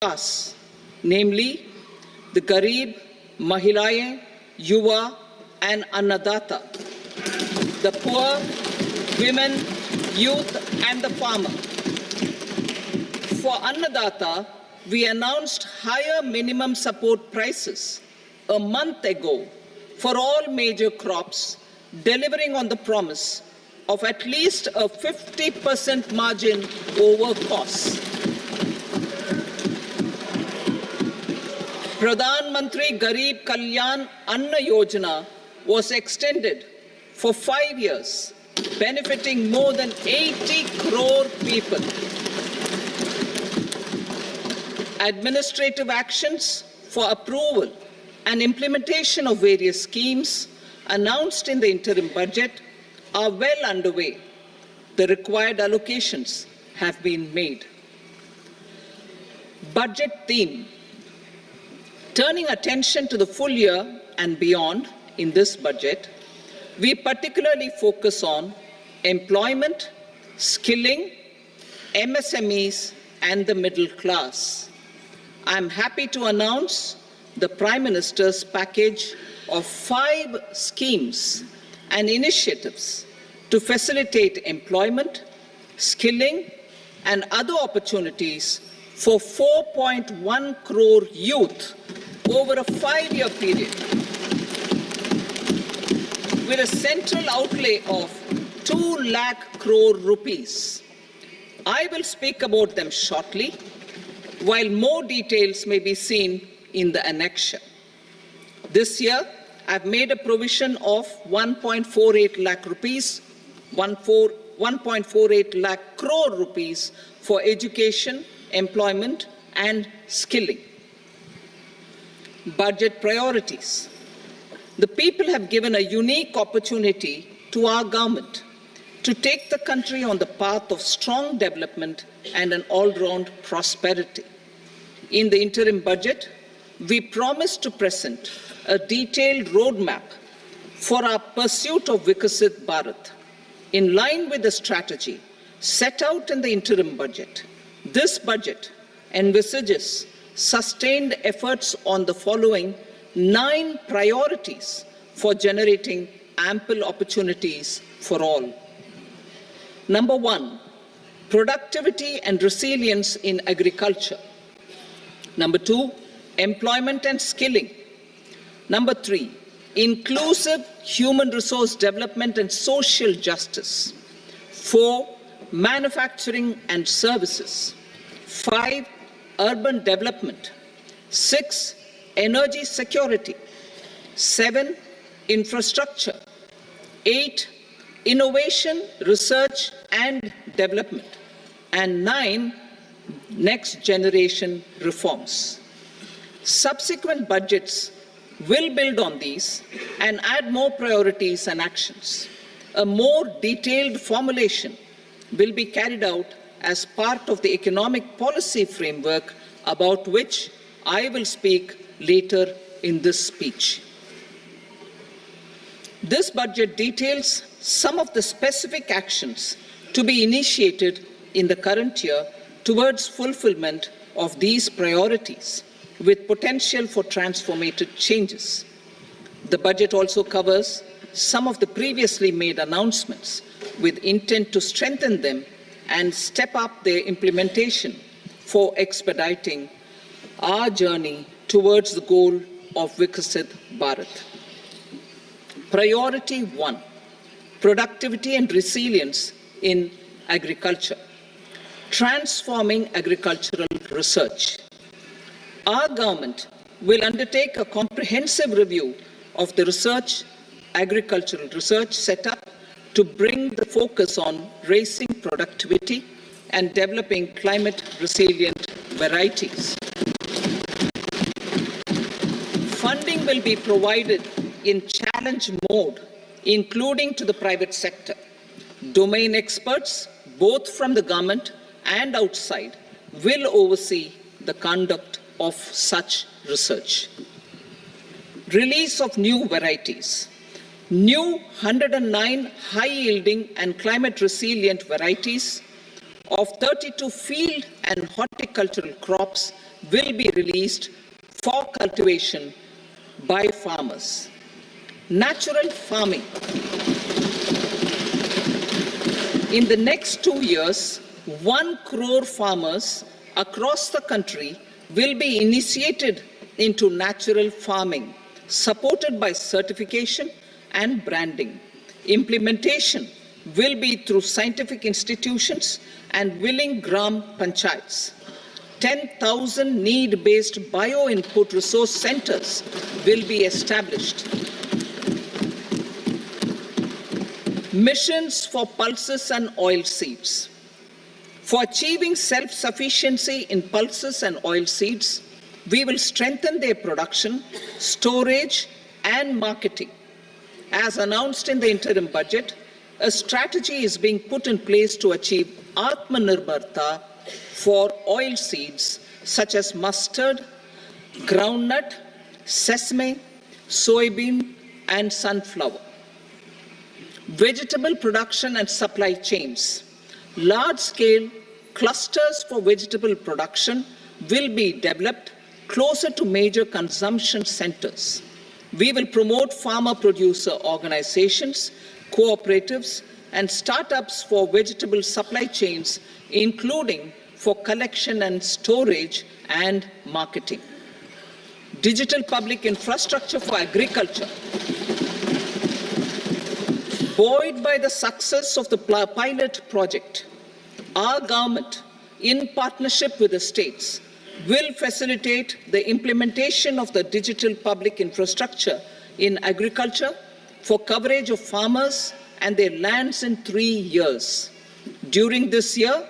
class, namely the Garib, Mahilaye, Yuva and Annadata, the poor, women, youth and the farmer. For Annadata, we announced higher minimum support prices a month ago for all major crops, delivering on the promise of at least a 50% margin over costs. Pradhan Mantri Garib Kalyan Anna Yojana was extended for 5 years, benefiting more than 80 crore people. Administrative actions for approval and implementation of various schemes announced in the interim budget are well underway. The required allocations have been made. Budget theme. Turning attention to the full year and beyond in this budget, we particularly focus on employment, skilling, MSMEs, and the middle class. I am happy to announce the Prime Minister's package of 5 schemes and initiatives to facilitate employment, skilling, and other opportunities for 4.1 crore youth over a 5-year period, with a central outlay of 2 lakh crore rupees. I will speak about them shortly, while more details may be seen in the annexure. This year, I've made a provision of 1.48 lakh rupees, 1.48 lakh crore rupees for education, employment, and skilling. Budget priorities. The people have given a unique opportunity to our government to take the country on the path of strong development and an all-round prosperity. In the interim budget, we promise to present a detailed roadmap for our pursuit of Vikasit Bharat. In line with the strategy set out in the interim budget, this budget envisages sustained efforts on the following 9 priorities for generating ample opportunities for all. Number 1, productivity and resilience in agriculture. Number 2, employment and skilling. Number 3, inclusive human resource development and social justice. 4, manufacturing and services. 5, urban development. 6, energy security. 7, infrastructure. 8, innovation, research and development. And 9, next generation reforms. Subsequent budgets will build on these and add more priorities and actions. A more detailed formulation will be carried out as part of the economic policy framework, about which I will speak later in this speech. This budget details some of the specific actions to be initiated in the current year towards fulfillment of these priorities, with potential for transformative changes. The budget also covers some of the previously made announcements with intent to strengthen them and step up their implementation for expediting our journey towards the goal of Vikasit Bharat. Priority 1, productivity and resilience in agriculture. Transforming agricultural research. Our government will undertake a comprehensive review of the agricultural research setup to bring the focus on raising productivity and developing climate-resilient varieties. Funding will be provided in challenge mode, including to the private sector. Domain experts, both from the government and outside, will oversee the conduct of such research. Release of new varieties. New 109 high-yielding and climate-resilient varieties of 32 field and horticultural crops will be released for cultivation by farmers. Natural farming. In the next 2 years, 1 crore farmers across the country will be initiated into natural farming, supported by certification and branding. Implementation will be through scientific institutions and willing gram panchayats. 10,000 need-based bio-input resource centers will be established. Missions for pulses and oil seeds. For achieving self-sufficiency in pulses and oil seeds, we will strengthen their production, storage, and marketing. As announced in the interim budget, a strategy is being put in place to achieve Atmanirbharta for oil seeds such as mustard, groundnut, sesame, soybean, and sunflower. Vegetable production and supply chains. Large-scale clusters for vegetable production will be developed closer to major consumption centers. We will promote farmer-producer organizations, cooperatives, and startups for vegetable supply chains, including for collection and storage and marketing. Digital public infrastructure for agriculture. Buoyed by the success of the pilot project, our government, in partnership with the states, will facilitate the implementation of the digital public infrastructure in agriculture for coverage of farmers and their lands in 3 years. During this year,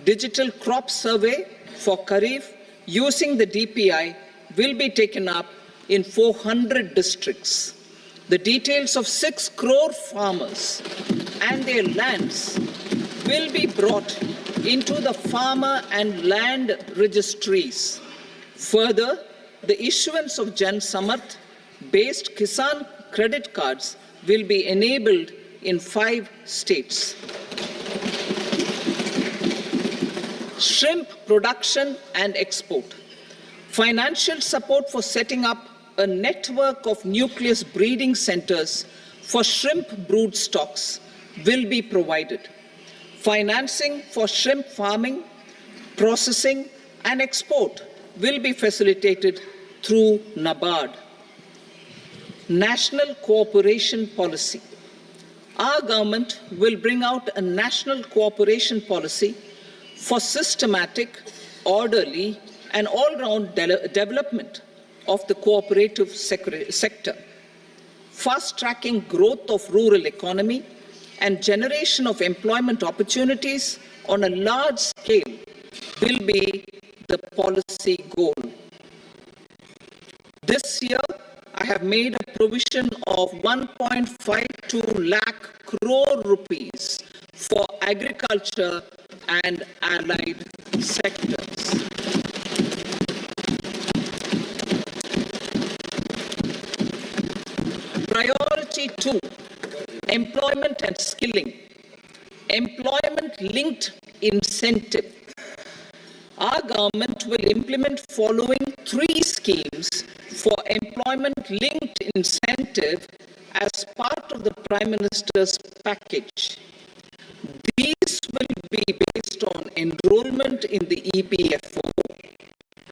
digital crop survey for Kharif using the DPI will be taken up in 400 districts. The details of 6 crore farmers and their lands will be brought into the farmer and land registries. Further, the issuance of Jan Samarth based Kisan credit cards will be enabled in 5 states. Shrimp production and export. Financial support for setting up a network of nucleus breeding centers for shrimp brood stocks will be provided. Financing for shrimp farming, processing, and export will be facilitated through NABARD. National cooperation policy. Our government will bring out a national cooperation policy for systematic, orderly, and all-round development of the cooperative sector, fast-tracking growth of rural economy and generation of employment opportunities on a large scale will be the policy goal. This year, I have made a provision of 1.52 lakh crore rupees for agriculture and allied sectors. Priority 2, employment and skilling. Employment-linked incentive. Our government will implement following 3 schemes for employment-linked incentive as part of the Prime Minister's package. These will be based on enrollment in the EPFO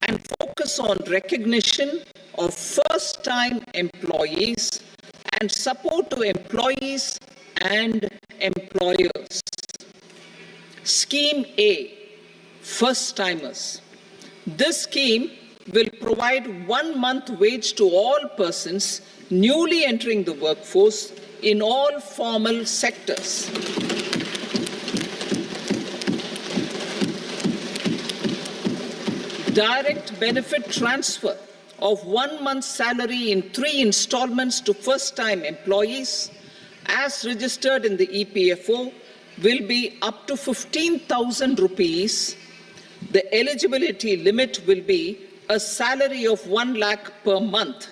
and focus on recognition of first-time employees and support to employees and employers. Scheme A, first-timers. This scheme will provide 1 month wage to all persons newly entering the workforce in all formal sectors. Direct benefit transfer of 1 month's salary in 3 installments to first-time employees as registered in the EPFO will be up to 15,000 rupees. The eligibility limit will be a salary of 1 lakh per month.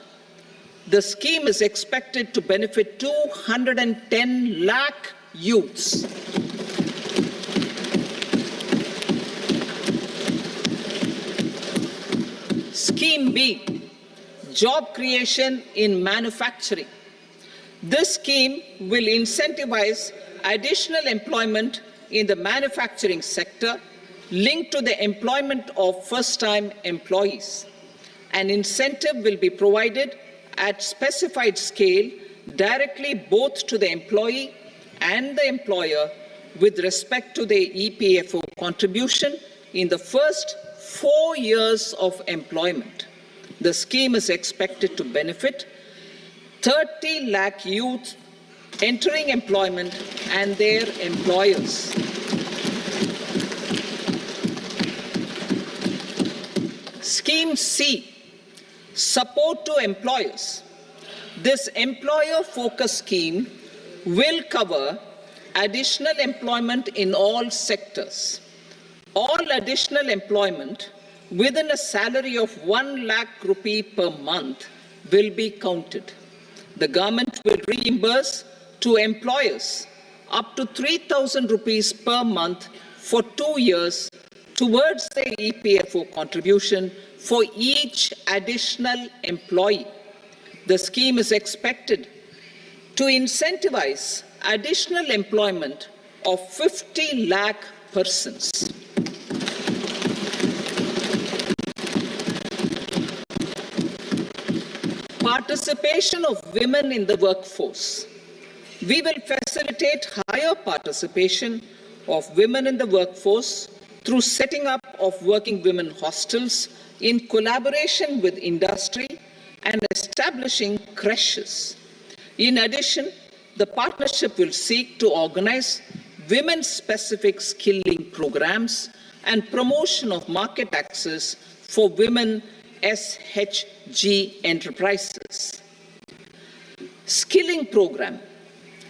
The scheme is expected to benefit 210 lakh youths. Scheme B, job creation in manufacturing. This scheme will incentivize additional employment in the manufacturing sector linked to the employment of first-time employees. An incentive will be provided at specified scale directly both to the employee and the employer with respect to the EPFO contribution in the first 4 years of employment. The scheme is expected to benefit 30 lakh youth entering employment and their employers. Scheme C, support to employers. This employer-focused scheme will cover additional employment in all sectors. All additional employment within a salary of 1 lakh rupee per month will be counted. The government will reimburse to employers up to 3,000 rupees per month for 2 years towards the EPFO contribution for each additional employee. The scheme is expected to incentivize additional employment of 50 lakh persons. Participation of women in the workforce. We will facilitate higher participation of women in the workforce through setting up of working women hostels in collaboration with industry and establishing creches. In addition, the partnership will seek to organize women-specific skilling programs and promotion of market access for women SHG enterprises. Skilling program.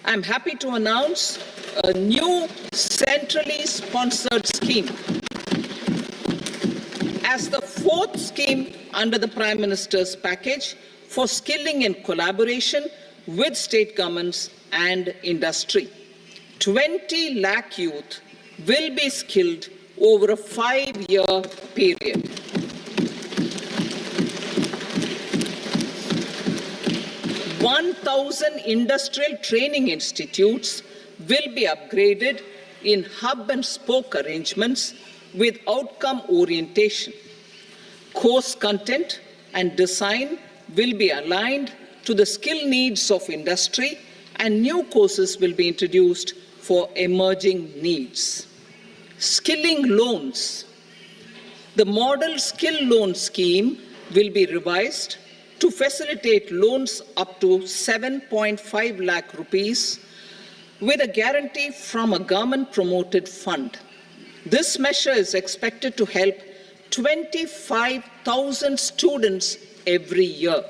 I'm happy to announce a new centrally sponsored scheme as the fourth scheme under the Prime Minister's package for skilling in collaboration with state governments and industry. 20 lakh youth will be skilled over a 5-year period. "1,000 industrial training institutes will be upgraded in hub and spoke arrangements with outcome orientation. Course content and design will be aligned to the skill needs of industry, and new courses will be introduced for emerging needs." Skilling loans. The model skill loan scheme will be revised to facilitate loans up to 7.5 lakh rupees with a guarantee from a government-promoted fund. This measure is expected to help 25,000 students every year.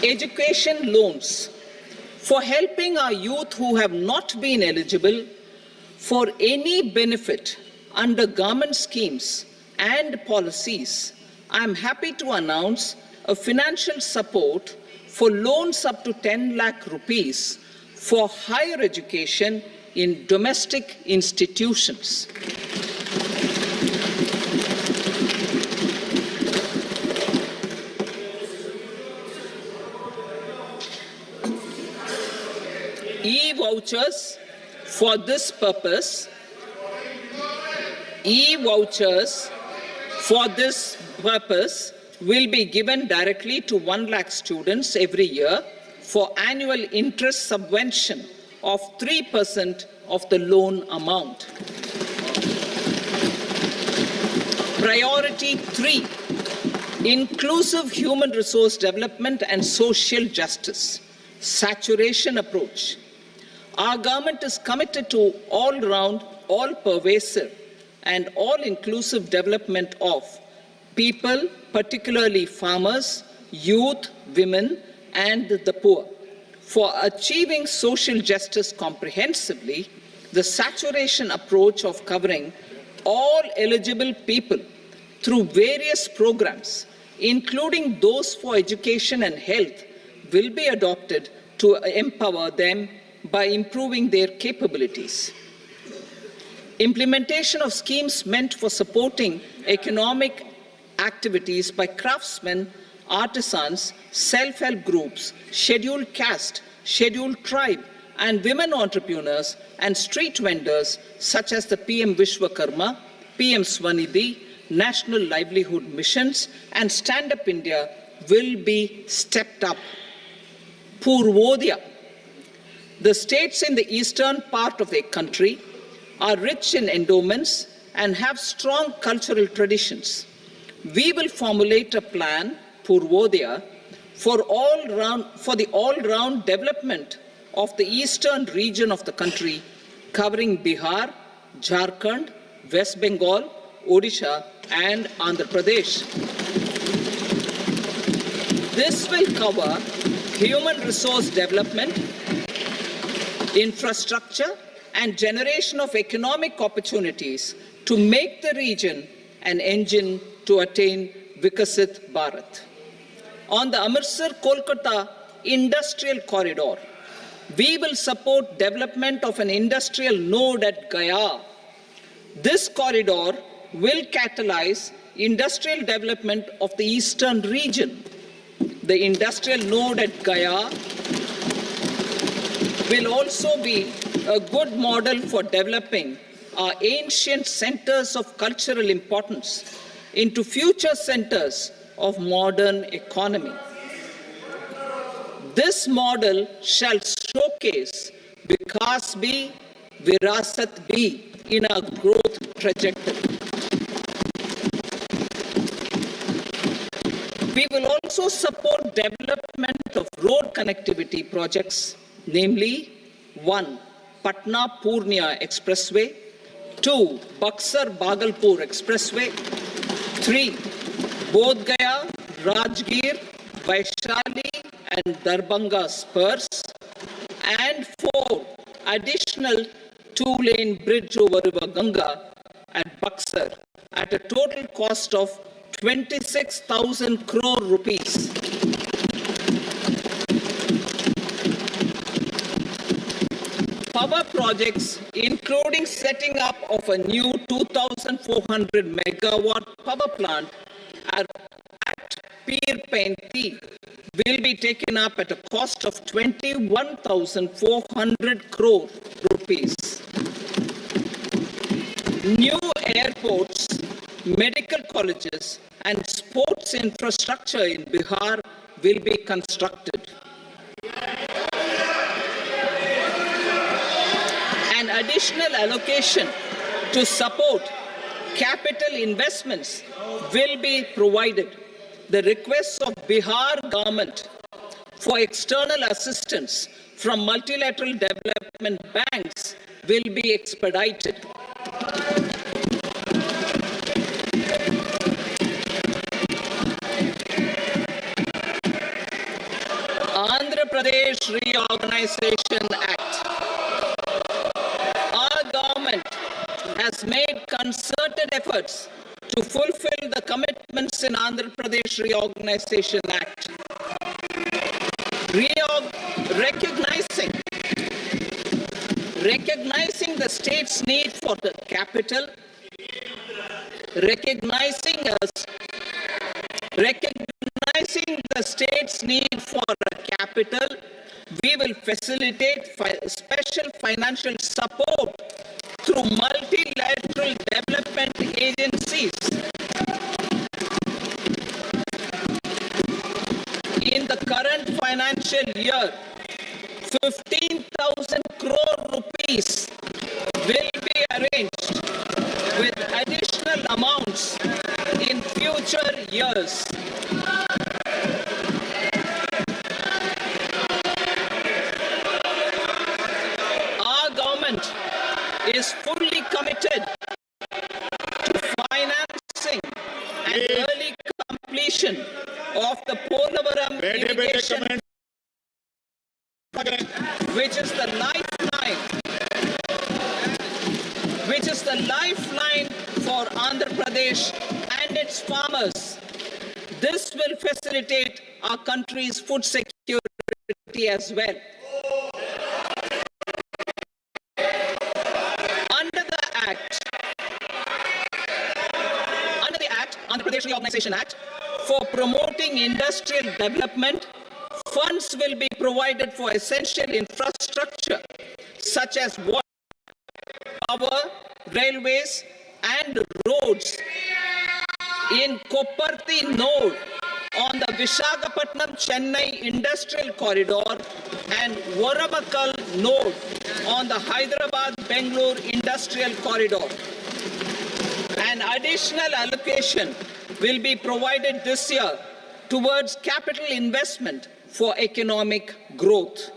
Education loans. For helping our youth who have not been eligible for any benefit under government schemes and policies, I am happy to announce a financial support for loans up to 10 lakh rupees for higher education in domestic institutions. E-vouchers for this purpose. E-vouchers for this purpose will be given directly to 1 lakh students every year for annual interest subvention of 3% of the loan amount. Priority 3, inclusive human resource development and social justice. Saturation approach. Our government is committed to all-round, all-pervasive and all-inclusive development of people, particularly farmers, youth, women, and the poor. For achieving social justice comprehensively, the saturation approach of covering all eligible people through various programs, including those for education and health, will be adopted to empower them by improving their capabilities. Implementation of schemes meant for supporting economic activities by craftsmen, artisans, self-help groups, scheduled caste, scheduled tribe, and women entrepreneurs and street vendors such as the PM Vishwakarma, PM Swanidhi, National Livelihood Missions, and Stand Up India will be stepped up. Purvodaya. The states in the eastern part of the country are rich in endowments and have strong cultural traditions. We will formulate a plan, Purvodaya, for the all-round development of the eastern region of the country, covering Bihar, Jharkhand, West Bengal, Odisha, and Andhra Pradesh. This will cover human resource development, infrastructure, and generation of economic opportunities to make the region an engine to attain Vikasit Bharat. On the Amritsar-Kolkata Industrial Corridor, we will support development of an industrial node at Gaya. This corridor will catalyze industrial development of the eastern region. The industrial node at Gaya will also be a good model for developing our ancient centers of cultural importance into future centers of modern economy. This model shall showcase Vikas B, Virasat B in our growth trajectory. We will also support development of road connectivity projects, namely 1. Patna-Purnia Expressway, 2. Buxar-Bhagalpur Expressway, 3. Bodh Gaya, Rajgir, Vaishali and Darbhanga spurs, and 4. Additional 2-lane bridge over River Ganga at Buxar at a total cost of 26,000 crore rupees. Power projects, including setting up of a new 2,400 megawatt power plant at Pir Painti, will be taken up at a cost of 21,400 crore rupees. New airports, medical colleges, and sports infrastructure in Bihar will be constructed. An additional allocation to support capital investments will be provided. The requests of Bihar government for external assistance from multilateral development banks will be expedited. Andhra Pradesh Reorganization Act. Our government has made concerted efforts to fulfill the commitments in Andhra Pradesh Reorganization Act. Recognizing the state's need for the capital, recognizing the state's need for a capital, we will facilitate special financial support through multilateral development agencies. In the current financial year, 15,000 crore rupees will be arranged with additional amounts in future years. Our government is fully committed to financing and early completion of the Polavaram irrigation project, which is the lifeline for Andhra Pradesh and its farmers. This will facilitate our country's food security as well. Under the Act, Pradesh Reorganization Act for promoting industrial development, funds will be provided for essential infrastructure such as water, power, railways and roads in Kopparthi node on the Vishakapatnam Chennai Industrial Corridor and Varamakal node on the Hyderabad Bangalore Industrial Corridor. An additional allocation will be provided this year towards capital investment for economic growth.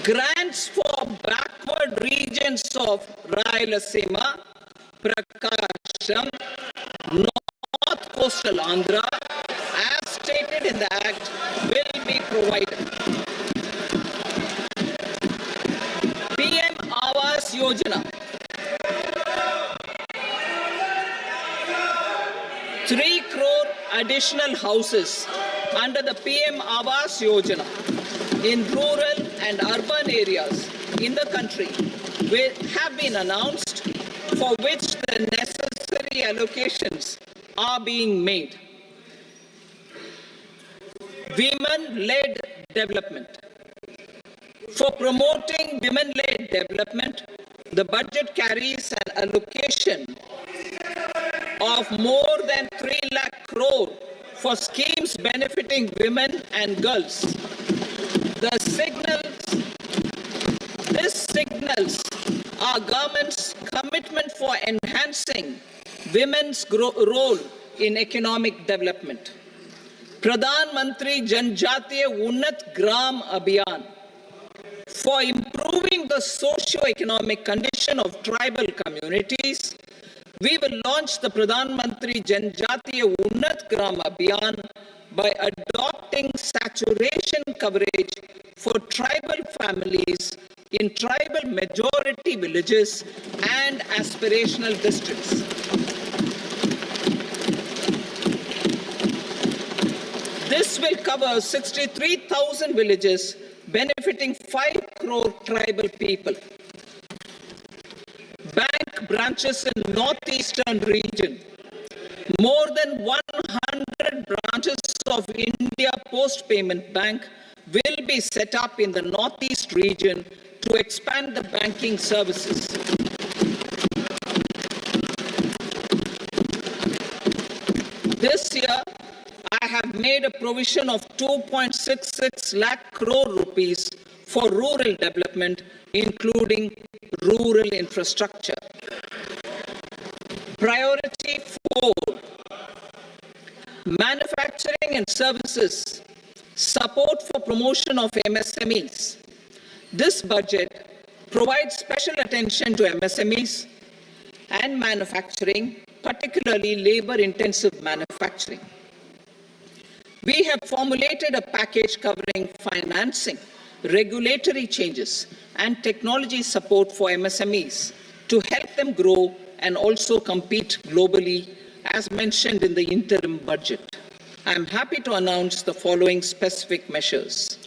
Grants for backward regions of Rayalaseema, Prakasham, North Coastal Andhra, as stated in the Act, will be provided. PM Awas Yojana. 3 crore additional houses under the PM Awas Yojana in rural and urban areas in the country have been announced, for which the necessary allocations are being made. Women-led development. For promoting women-led development, the budget carries an allocation of more than 3 lakh crore for schemes benefiting women and girls. This signals our government's commitment for enhancing women's role in economic development. Pradhan Mantri Janjatiya Unnat Gram Abhiyan. For improving the socio-economic condition of tribal communities, we will launch the Pradhan Mantri Janjatiya Unnat Gram Abhiyan by adopting saturation coverage for tribal families in tribal majority villages and aspirational districts. This will cover 63,000 villages, benefiting 5 crore tribal people. Bank branches in northeastern region. More than 100 branches of India Post Payment Bank will be set up in the northeast region to expand the banking services. This year, I have made a provision of 2.66 lakh crore rupees for rural development, including rural infrastructure. Priority 4, manufacturing and services, support for promotion of MSMEs. This budget provides special attention to MSMEs and manufacturing, particularly labor-intensive manufacturing. We have formulated a package covering financing, regulatory changes, and technology support for MSMEs to help them grow and also compete globally, as mentioned in the interim budget. I am happy to announce the following specific measures.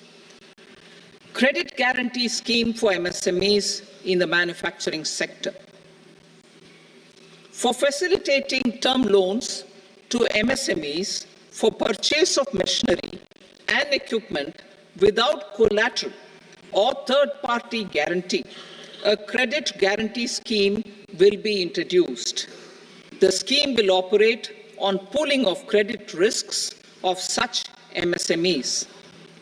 Credit guarantee scheme for MSMEs in the manufacturing sector. For facilitating term loans to MSMEs for purchase of machinery and equipment without collateral or third-party guarantee, a credit guarantee scheme will be introduced. The scheme will operate on pooling of credit risks of such MSMEs.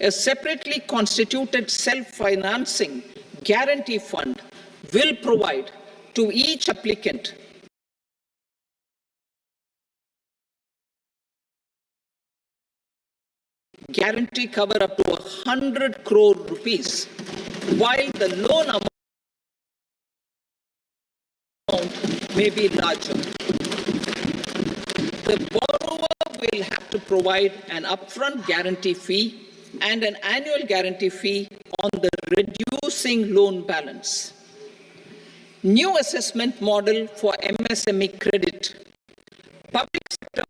A separately constituted self-financing guarantee fund will provide to each applicant guarantee cover up to 100 crore rupees, while the loan amount may be larger. The borrower will have to provide an upfront guarantee fee and an annual guarantee fee on the reducing loan balance. New assessment model for MSME credit. Public sector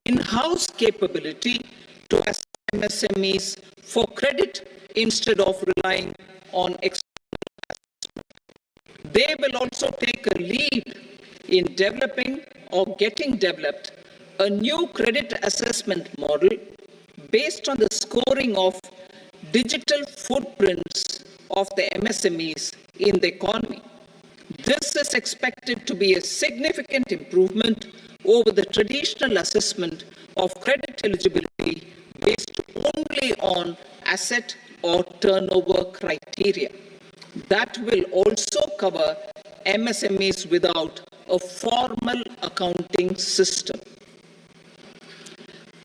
in-house capability to assess MSMEs for credit instead of relying on external assessment. They will also take a lead in developing or getting developed a new credit assessment model based on the scoring of digital footprints of the MSMEs in the economy. This is expected to be a significant improvement over the traditional assessment of credit eligibility based only on asset or turnover criteria. That will also cover MSMEs without a formal accounting system.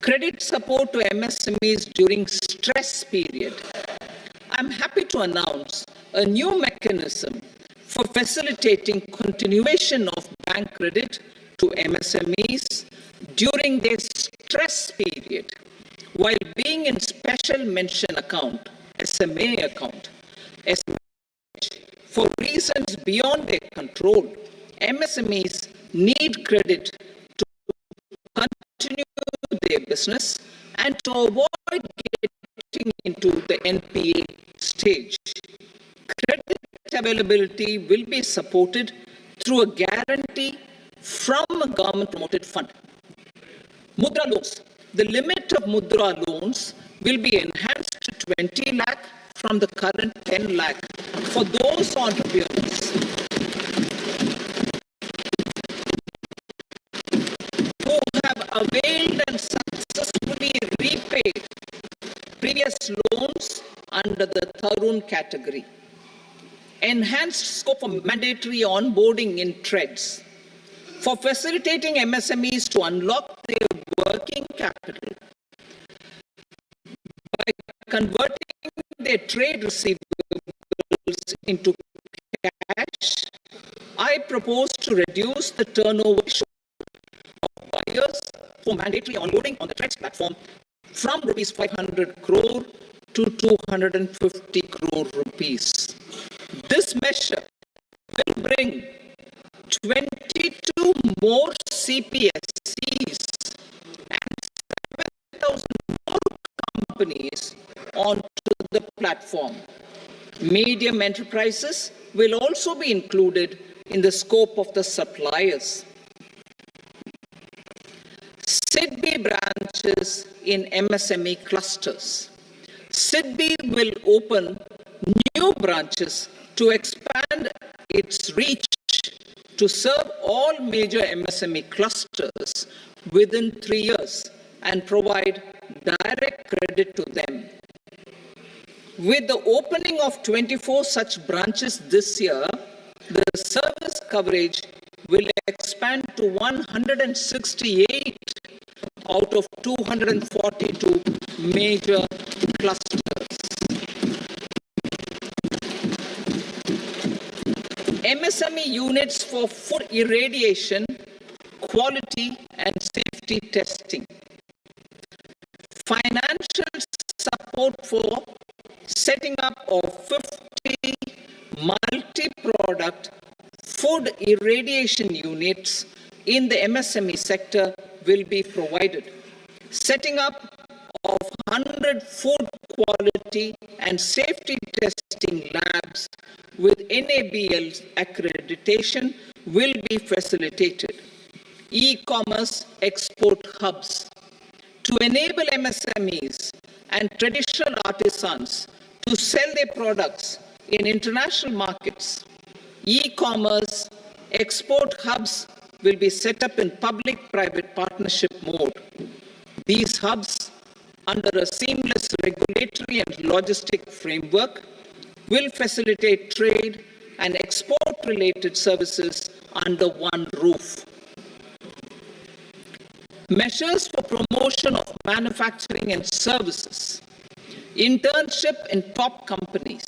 Credit support to MSMEs during stress period. I'm happy to announce a new mechanism for facilitating continuation of bank credit to MSMEs during their stress period while being in special mention account, SMA account. For reasons beyond their control, MSMEs need credit to continue their business and to avoid getting into the NPA stage. Credit availability will be supported through a guarantee from a government-promoted fund. Mudra loans. The limit of Mudra loans will be enhanced to 20 lakh from the current 10 lakh for those entrepreneurs who have availed and successfully repaid previous loans under the Tarun category. Enhanced scope for mandatory onboarding in TREDS for facilitating MSMEs to unlock their working capital by converting their trade receivables into cash. I propose to reduce the turnover of buyers for mandatory onboarding on the TREDS platform from rupees 500 crore to 250 crore rupees. This measure will bring 22 more CPSCs and 7,000 more companies onto the platform. Medium enterprises will also be included in the scope of the suppliers. SIDBI branches in MSME clusters. SIDBI will open new branches to expand its reach to serve all major MSME clusters within 3 years and provide direct credit to them. With the opening of 24 such branches this year, the service coverage will expand to 168 out of 242 major clusters. MSME units for food irradiation, quality and safety testing. Financial support for setting up of 50 multi-product food irradiation units in the MSME sector will be provided. Setting up of 100 food quality and safety testing labs with NABL accreditation will be facilitated. E-commerce export hubs to enable MSMEs and traditional artisans to sell their products in international markets. E-commerce export hubs will be set up in public-private partnership mode. These hubs, under a seamless regulatory and logistic framework, will facilitate trade and export-related services under one roof. Measures for promotion of manufacturing and services. Internship in top companies.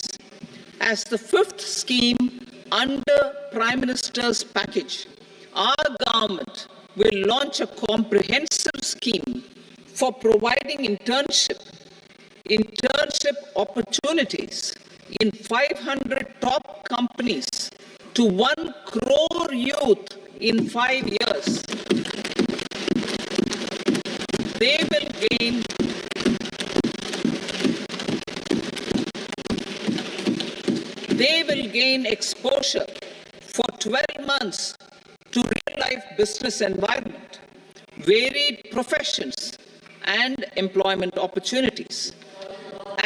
As the fifth scheme under Prime Minister's package, our government will launch a comprehensive scheme for providing internship opportunities in 500 top companies to 1 crore youth in 5 years. They will gain exposure for 12 months to real real-life business environment, varied professions and employment opportunities,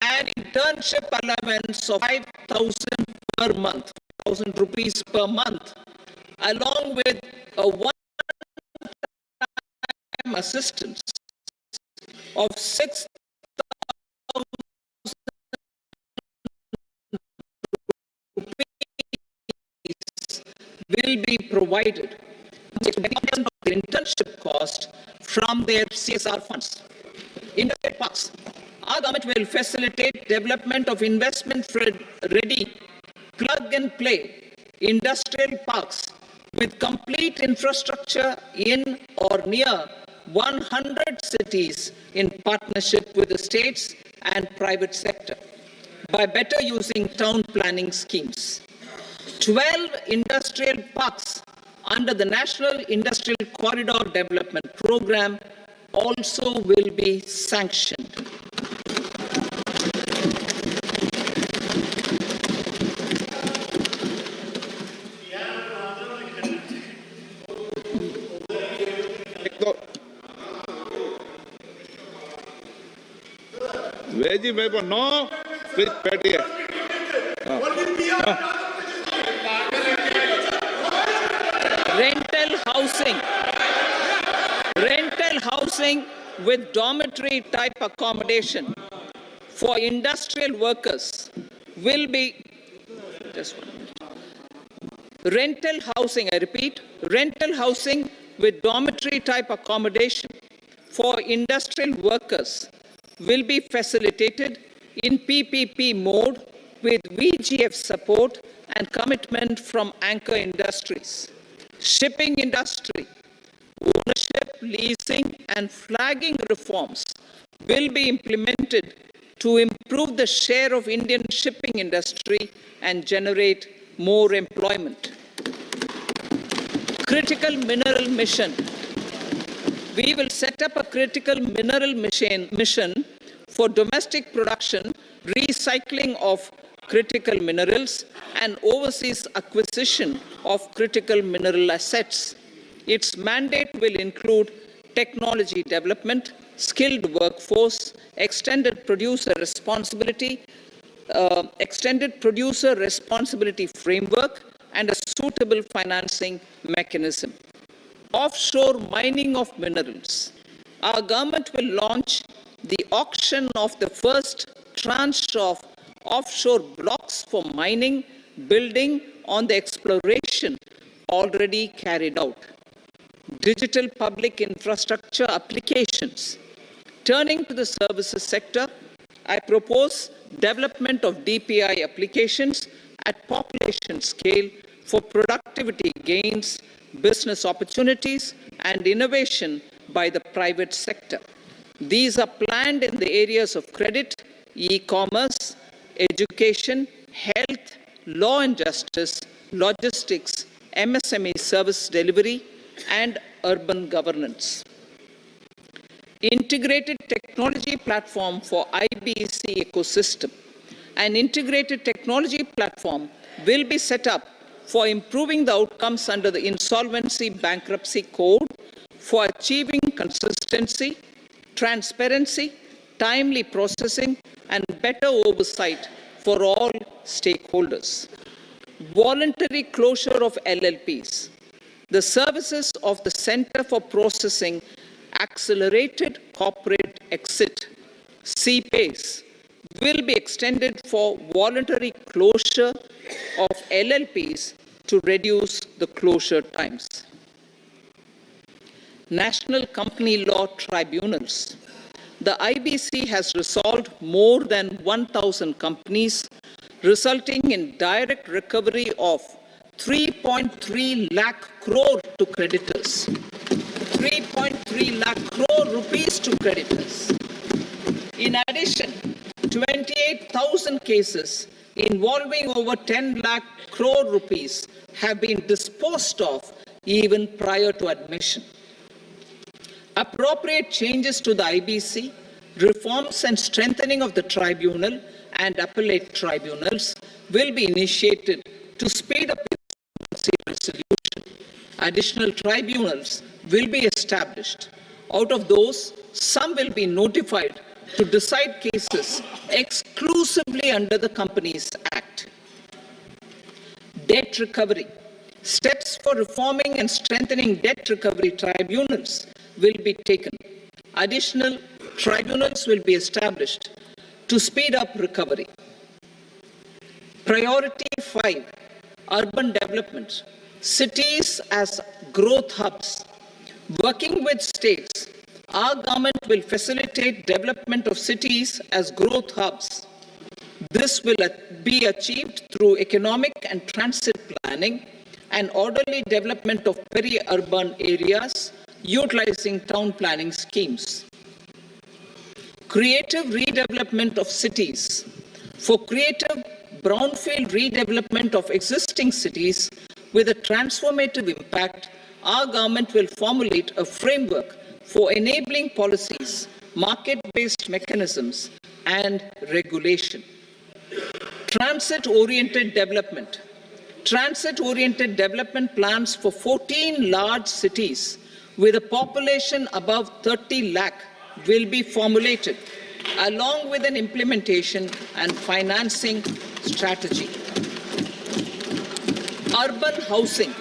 an internship allowance of 5,000 per month, 1,000 rupees per month, along with a one-time assistance of 6,000 will be provided of the internship cost from their CSR funds. Industrial parks. Our government will facilitate development of investment-ready, plug-and-play industrial parks with complete infrastructure in or near 100 cities in partnership with the states and private sector by better using town planning schemes. 12 industrial parks under the National Industrial Corridor Development Program also will be sanctioned. Veggie paper, no, please petty. Rental housing with dormitory type accommodation for industrial workers will be, just 1 minute. Rental housing, I repeat, rental housing with dormitory type accommodation for industrial workers will be facilitated in PPP mode with VGF support and commitment from anchor industries. Shipping industry, ownership, leasing and flagging reforms will be implemented to improve the share of Indian shipping industry and generate more employment. Critical mineral mission. We will set up a critical mineral mission for domestic production, recycling of critical minerals and overseas acquisition of critical mineral assets. Its mandate will include technology development, skilled workforce, extended producer responsibility framework, and a suitable financing mechanism. Offshore mining of minerals. Our government will launch the auction of the first tranche of offshore blocks for mining, building on the exploration already carried out. Digital public infrastructure applications. Turning to the services sector, I propose development of DPI applications at population scale for productivity gains, business opportunities, and innovation by the private sector. These are planned in the areas of credit, e-commerce, education, health, law and justice, logistics, MSME service delivery, and urban governance. Integrated technology platform for IBC ecosystem. An integrated technology platform will be set up for improving the outcomes under the Insolvency Bankruptcy Code for achieving consistency, transparency, timely processing, and better oversight for all stakeholders. Voluntary closure of LLPs. The services of the Center for Processing Accelerated Corporate Exit, CPACE, will be extended for voluntary closure of LLPs to reduce the closure times. National Company Law Tribunals. The IBC has resolved more than 1,000 companies, resulting in direct recovery of 3.3 lakh crore to creditors. 3.3 lakh crore rupees to creditors. In addition, 28,000 cases involving over 10 lakh crore rupees have been disposed of even prior to admission. Appropriate changes to the IBC, reforms and strengthening of the tribunal and appellate tribunals will be initiated to speed up its resolution. Additional tribunals will be established. Out of those, some will be notified to decide cases exclusively under the Companies Act. Debt recovery. Steps for reforming and strengthening debt recovery tribunals will be taken. Additional tribunals will be established to speed up recovery. Priority 5, urban development. Cities as growth hubs. Working with states, our government will facilitate development of cities as growth hubs. This will be achieved through economic and transit planning and orderly development of peri-urban areas utilizing town planning schemes. Creative redevelopment of cities. For creative brownfield redevelopment of existing cities with a transformative impact, our government will formulate a framework for enabling policies, market-based mechanisms, and regulation. Transit-oriented development. Transit-oriented development plans for 14 large cities with a population above 30 lakh will be formulated, along with an implementation and financing strategy. Urban housing.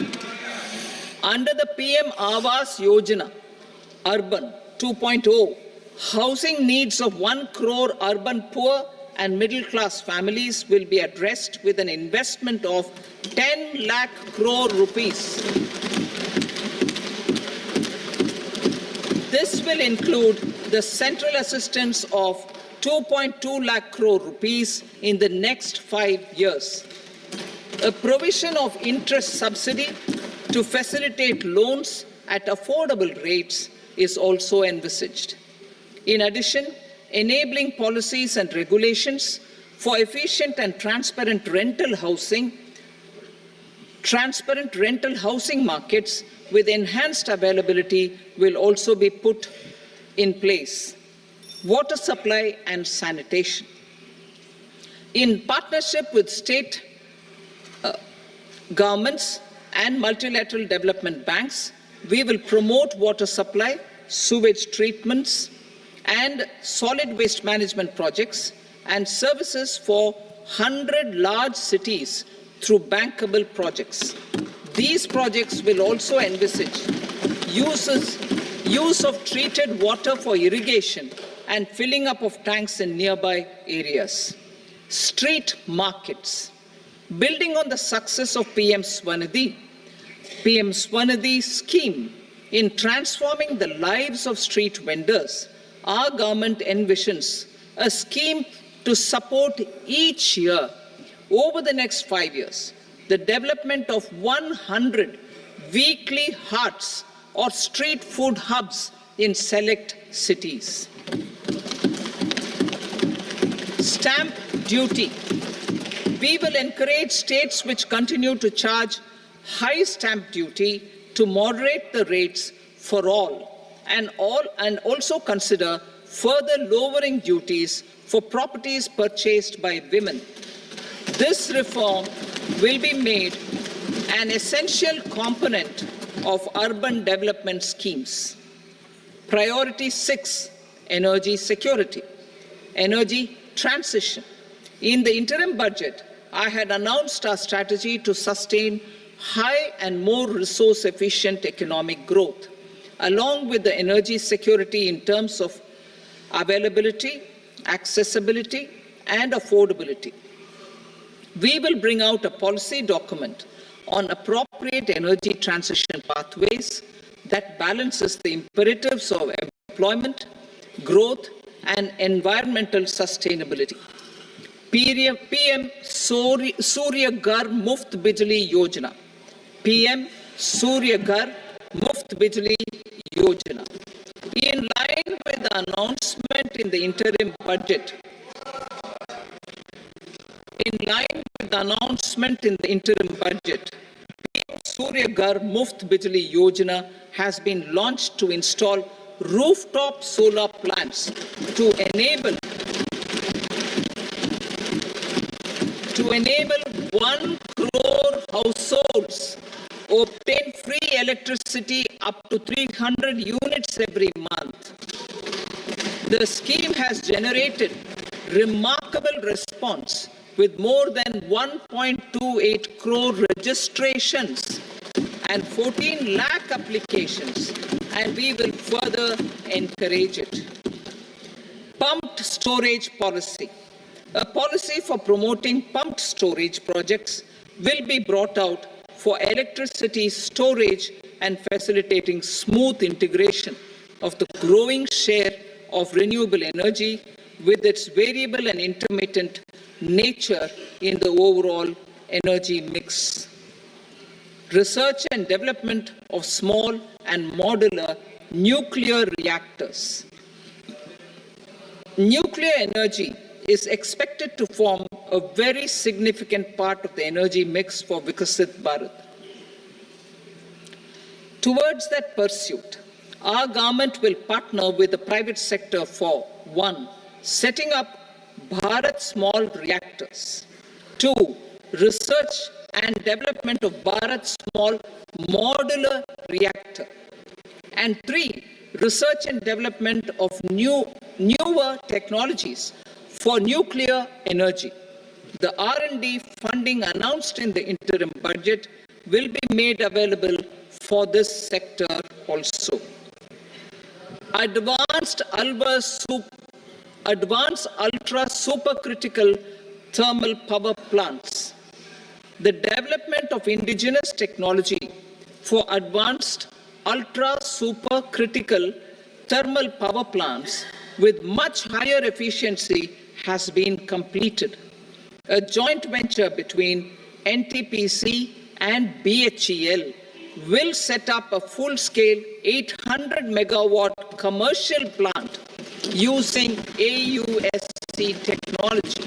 Under the PM Awas Yojana, Urban 2.0, housing needs of 1 crore urban poor and middle-class families will be addressed with an investment of 10 lakh crore rupees. This will include the central assistance of 2.2 lakh crore rupees in the next 5 years. A provision of interest subsidy to facilitate loans at affordable rates is also envisaged. In addition, enabling policies and regulations for efficient and transparent rental housing markets with enhanced availability will also be put in place. Water supply and sanitation. In partnership with state governments and multilateral development banks, we will promote water supply, sewage treatments, and solid waste management projects and services for 100 large cities through bankable projects. These projects will also envisage use of treated water for irrigation and filling up of tanks in nearby areas. Street markets. Building on the success of PM Swanidhi scheme in transforming the lives of street vendors, our government envisions a scheme to support each year over the next 5 years the development of 100 weekly hearts or street food hubs in select cities. Stamp duty. We will encourage states which continue to charge high stamp duty to moderate the rates for all and also consider further lowering duties for properties purchased by women. This reform will be made an essential component of urban development schemes. Priority 6, energy security, energy transition. In the interim budget, I had announced our strategy to sustain high and more resource-efficient economic growth, along with the energy security in terms of availability, accessibility, and affordability. We will bring out a policy document on appropriate energy transition pathways that balances the imperatives of employment, growth, and environmental sustainability. PM Surya Ghar Muft Bijli Yojana. PM Surya Ghar Muft Bijli Yojana. In line with the announcement in the interim budget, PM Surya Ghar Muft Bijli Yojana has been launched to install rooftop solar plants to enable 1 crore households obtain free electricity up to 300 units every month. The scheme has generated remarkable response with more than 1.28 crore registrations and 14 lakh applications, and we will further encourage it. Pumped storage policy. A policy for promoting pumped storage projects will be brought out for electricity storage and facilitating smooth integration of the growing share of renewable energy with its variable and intermittent nature in the overall energy mix. Research and development of small and modular nuclear reactors. Nuclear energy is expected to form a very significant part of the energy mix for Vikasit Bharat. Towards that pursuit, our government will partner with the private sector for 1. Setting up Bharat Small Reactors, 2. Research and development of Bharat Small Modular Reactor, and 3. Research and development of newer technologies for nuclear energy. The R&D funding announced in the interim budget will be made available for this sector also. Advanced ultra supercritical thermal power plants. The development of indigenous technology for advanced ultra supercritical thermal power plants with much higher efficiency has been completed. A joint venture between NTPC and BHEL will set up a full-scale 800 megawatt commercial plant using AUSC technology.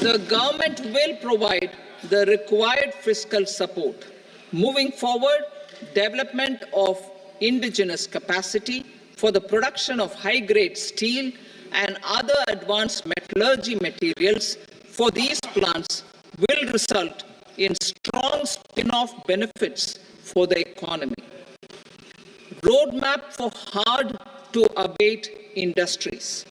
The government will provide the required fiscal support. Moving forward, development of indigenous capacity for the production of high-grade steel and other advanced metallurgy materials for these plants will result in strong spin-off benefits for the economy. Roadmap for hard-to-abate industries.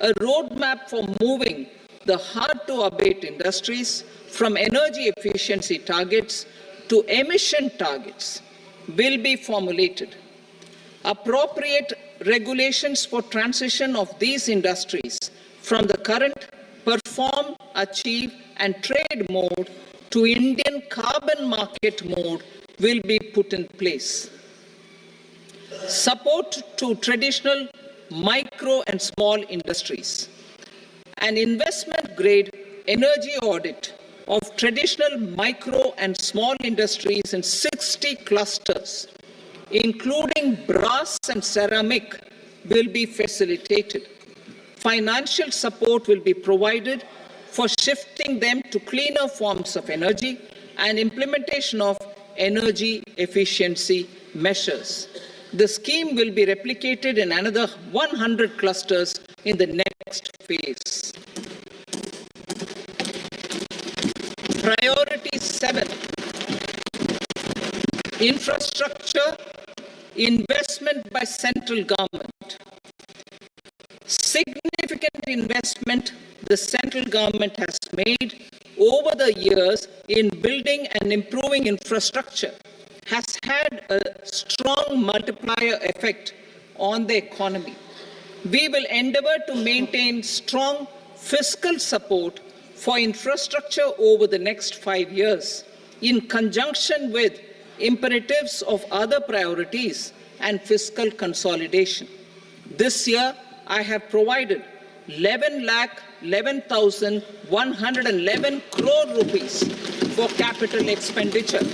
A roadmap for moving the hard-to-abate industries from energy efficiency targets to emission targets will be formulated. Appropriate regulations for transition of these industries from the current perform, achieve, and trade mode to Indian carbon market mode will be put in place. Support to traditional micro and small industries. An investment-grade energy audit of traditional micro and small industries in 60 clusters, including brass and ceramic, will be facilitated. Financial support will be provided for shifting them to cleaner forms of energy and implementation of energy efficiency measures. The scheme will be replicated in another 100 clusters in the next phase. Priority 7. Infrastructure investment by central government. Significant investment the central government has made over the years in building and improving infrastructure has had a strong multiplier effect on the economy. We will endeavor to maintain strong fiscal support for infrastructure over the next 5 years in conjunction with imperatives of other priorities and fiscal consolidation. This year, I have provided 11,11,111 crore rupees for capital expenditure.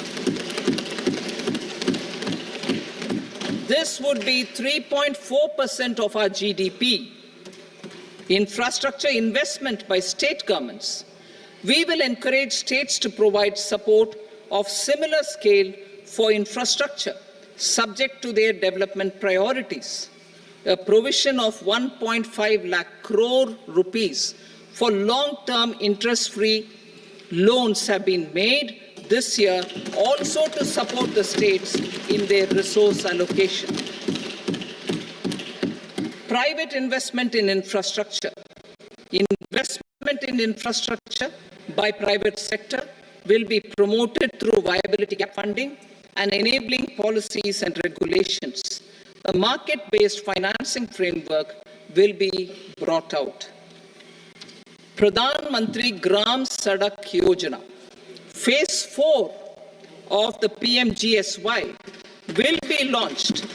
This would be 3.4% of our GDP. Infrastructure investment by state governments. We will encourage states to provide support of similar scale for infrastructure, subject to their development priorities. A provision of 1.5 lakh crore rupees for long-term interest-free loans have been made this year also to support the states in their resource allocation. Private investment in infrastructure. Investment in infrastructure by private sector will be promoted through viability gap funding and enabling policies and regulations. A market-based financing framework will be brought out. Pradhan Mantri Gram Sadak Yojana. Phase 4 of the PMGSY will be launched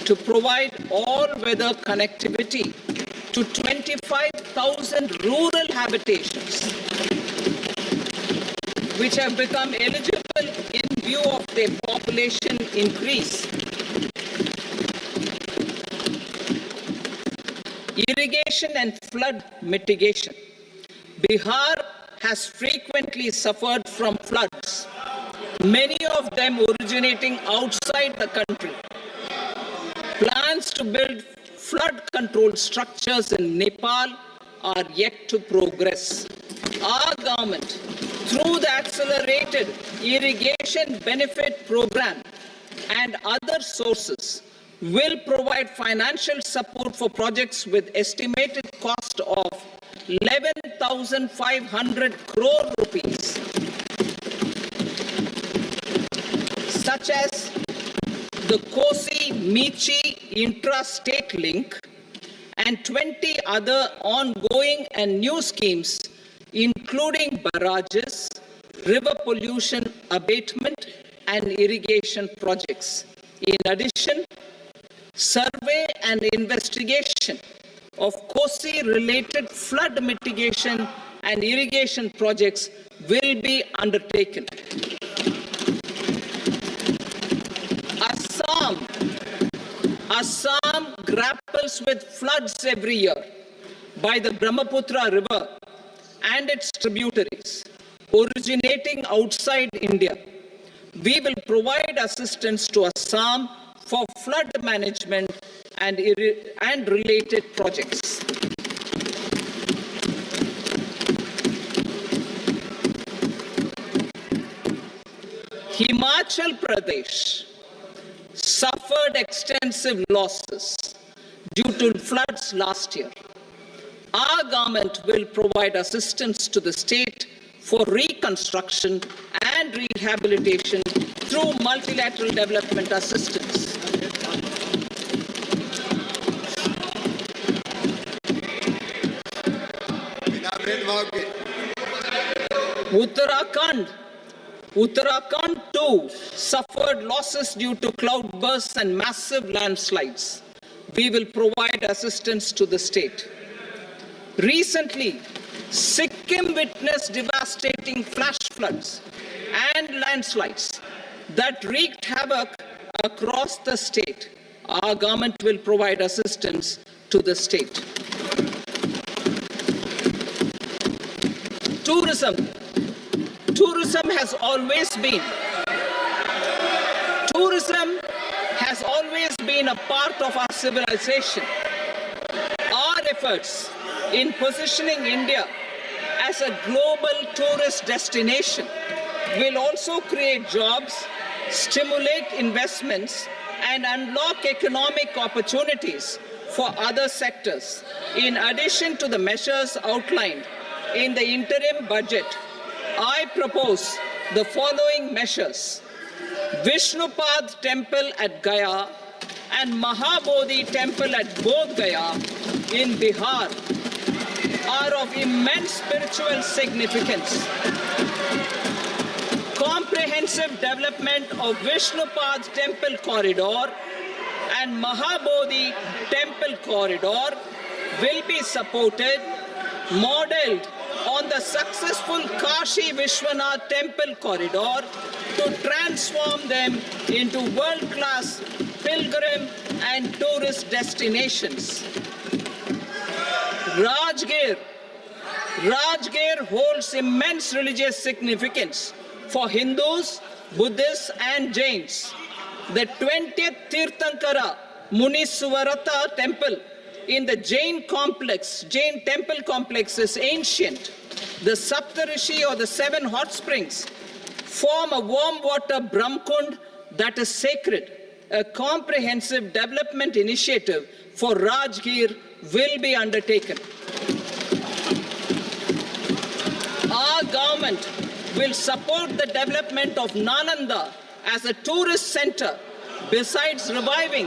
to provide all-weather connectivity to 25,000 rural habitations, which have become eligible in view of their population increase. Irrigation and flood mitigation. Bihar has frequently suffered from floods, many of them originating outside the country. Plans to build flood control structures in Nepal are yet to progress. Our government, through the Accelerated Irrigation Benefit Program and other sources, will provide financial support for projects with estimated cost of 11,500 crore rupees, such as the Kosi-Michi intra-state link and 20 other ongoing and new schemes, including barrages, river pollution abatement, and irrigation projects. In addition, survey and investigation of Kosi-related flood mitigation and irrigation projects will be undertaken. Assam grapples with floods every year by the Brahmaputra River and its tributaries originating outside India. We will provide assistance to Assam for flood management and related projects. Himachal Pradesh suffered extensive losses due to floods last year. Our government will provide assistance to the state for reconstruction and rehabilitation through multilateral development assistance. Uttarakhand too suffered losses due to cloudbursts and massive landslides. We will provide assistance to the state. Recently, Sikkim witnessed devastating flash floods and landslides that wreaked havoc across the state. Our government will provide assistance to the state. Tourism has always been a part of our civilization. Our efforts in positioning India as a global tourist destination will also create jobs, stimulate investments, and unlock economic opportunities for other sectors. In addition to the measures outlined in the interim budget, I propose the following measures. Vishnupad Temple at Gaya and Mahabodhi Temple at Bodh Gaya in Bihar are of immense spiritual significance. Comprehensive development of Vishnupad Temple Corridor and Mahabodhi Temple Corridor will be supported, modeled on the successful Kashi Vishwanath Temple Corridor to transform them into world-class pilgrim and tourist destinations. Rajgir holds immense religious significance for Hindus, Buddhists and Jains. The 20th Tirthankara Muniswarata Temple in the Jain temple complex is ancient. The Saptarishi or the 7 hot springs form a warm water Brahmkund that is sacred. A comprehensive development initiative for Rajgir will be undertaken. Our government will support the development of Nalanda as a tourist center, besides reviving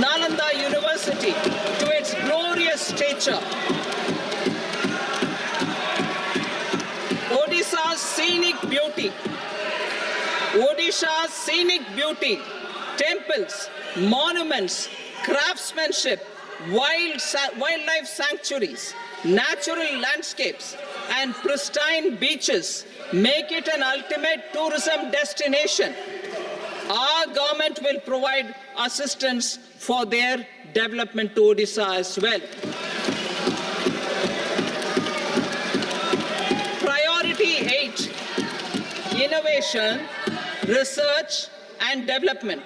Nalanda University to its glorious stature. Odisha's scenic beauty, temples, monuments, craftsmanship, wildlife sanctuaries, natural landscapes, and pristine beaches make it an ultimate tourism destination. Our government will provide assistance for their development to Odisha as well. Priority 8, innovation, research and development.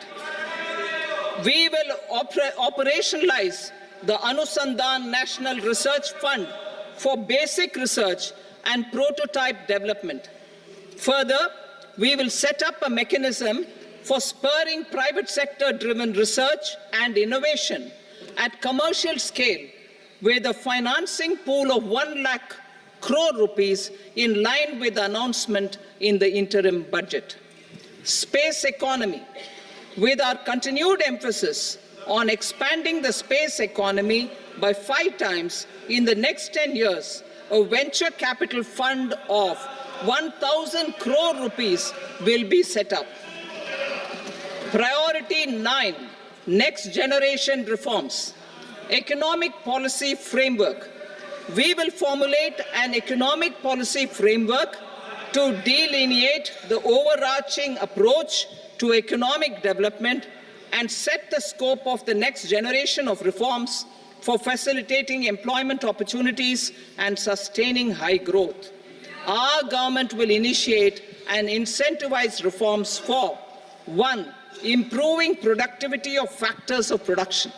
We will operationalize the Anusandhan National Research Fund for basic research and prototype development. Further, we will set up a mechanism for spurring private sector-driven research and innovation at commercial scale, with a financing pool of 1 lakh crore rupees in line with the announcement in the interim budget. Space economy, with our continued emphasis on expanding the space economy by 5 times in the next 10 years, a venture capital fund of 1,000 crore rupees will be set up. Priority 9, next generation reforms. Economic policy framework. We will formulate an economic policy framework to delineate the overarching approach to economic development and set the scope of the next generation of reforms for facilitating employment opportunities and sustaining high growth. Our government will initiate and incentivize reforms for 1. Improving productivity of factors of production,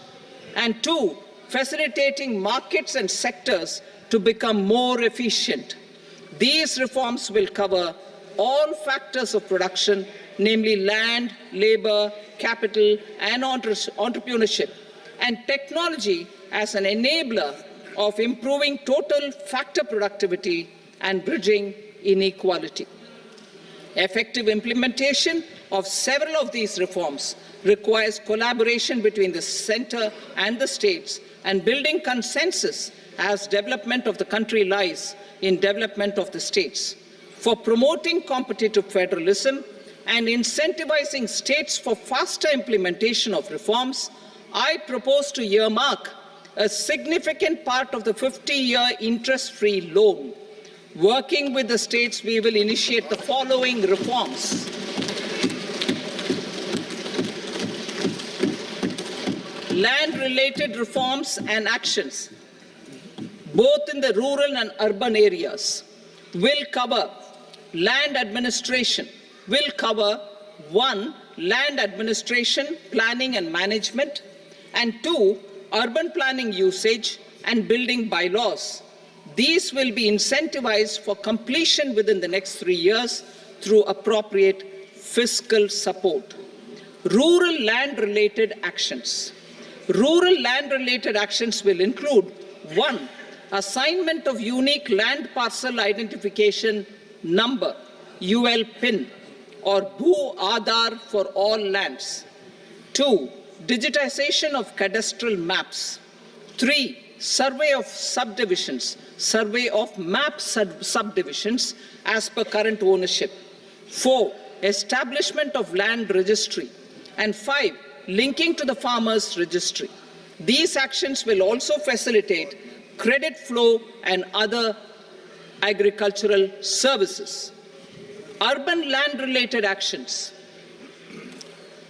and 2. Facilitating markets and sectors to become more efficient. These reforms will cover all factors of production, namely land, labor, capital, and entrepreneurship, and technology as an enabler of improving total factor productivity and bridging inequality. Effective implementation of several of these reforms requires collaboration between the center and the states, and building consensus as development of the country lies in development of the states. For promoting competitive federalism and incentivizing states for faster implementation of reforms, I propose to earmark a significant part of the 50-year interest-free loan. Working with the states, we will initiate the following reforms. Land-related reforms and actions, both in the rural and urban areas, will cover land administration, will cover 1. Land administration, planning and management, and 2. Urban planning usage and building bylaws. These will be incentivized for completion within the next 3 years through appropriate fiscal support. Rural land-related actions. Rural land-related actions will include 1. Assignment of unique land parcel identification number, UL PIN, or Bhu Aadhaar for all lands. 2. Digitization of cadastral maps. 3. Survey of subdivisions, survey of map subdivisions as per current ownership. 4. Establishment of land registry. And 5. Linking to the farmers registry. These actions will also facilitate credit flow and other agricultural services. Urban land-related actions.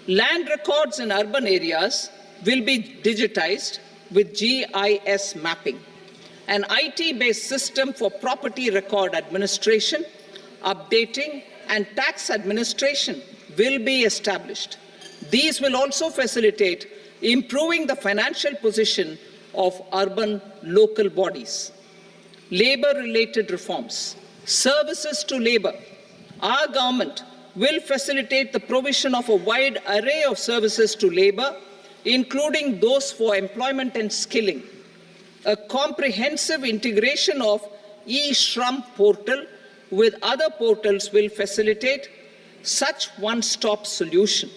Land records in urban areas will be digitized with GIS mapping. An IT-based system for property record administration, updating, and tax administration will be established. These will also facilitate improving the financial position of urban local bodies. Labor-related reforms. Services to labor. Our government will facilitate the provision of a wide array of services to labour, including those for employment and skilling. A comprehensive integration of e-Shram portal with other portals will facilitate such one-stop solution.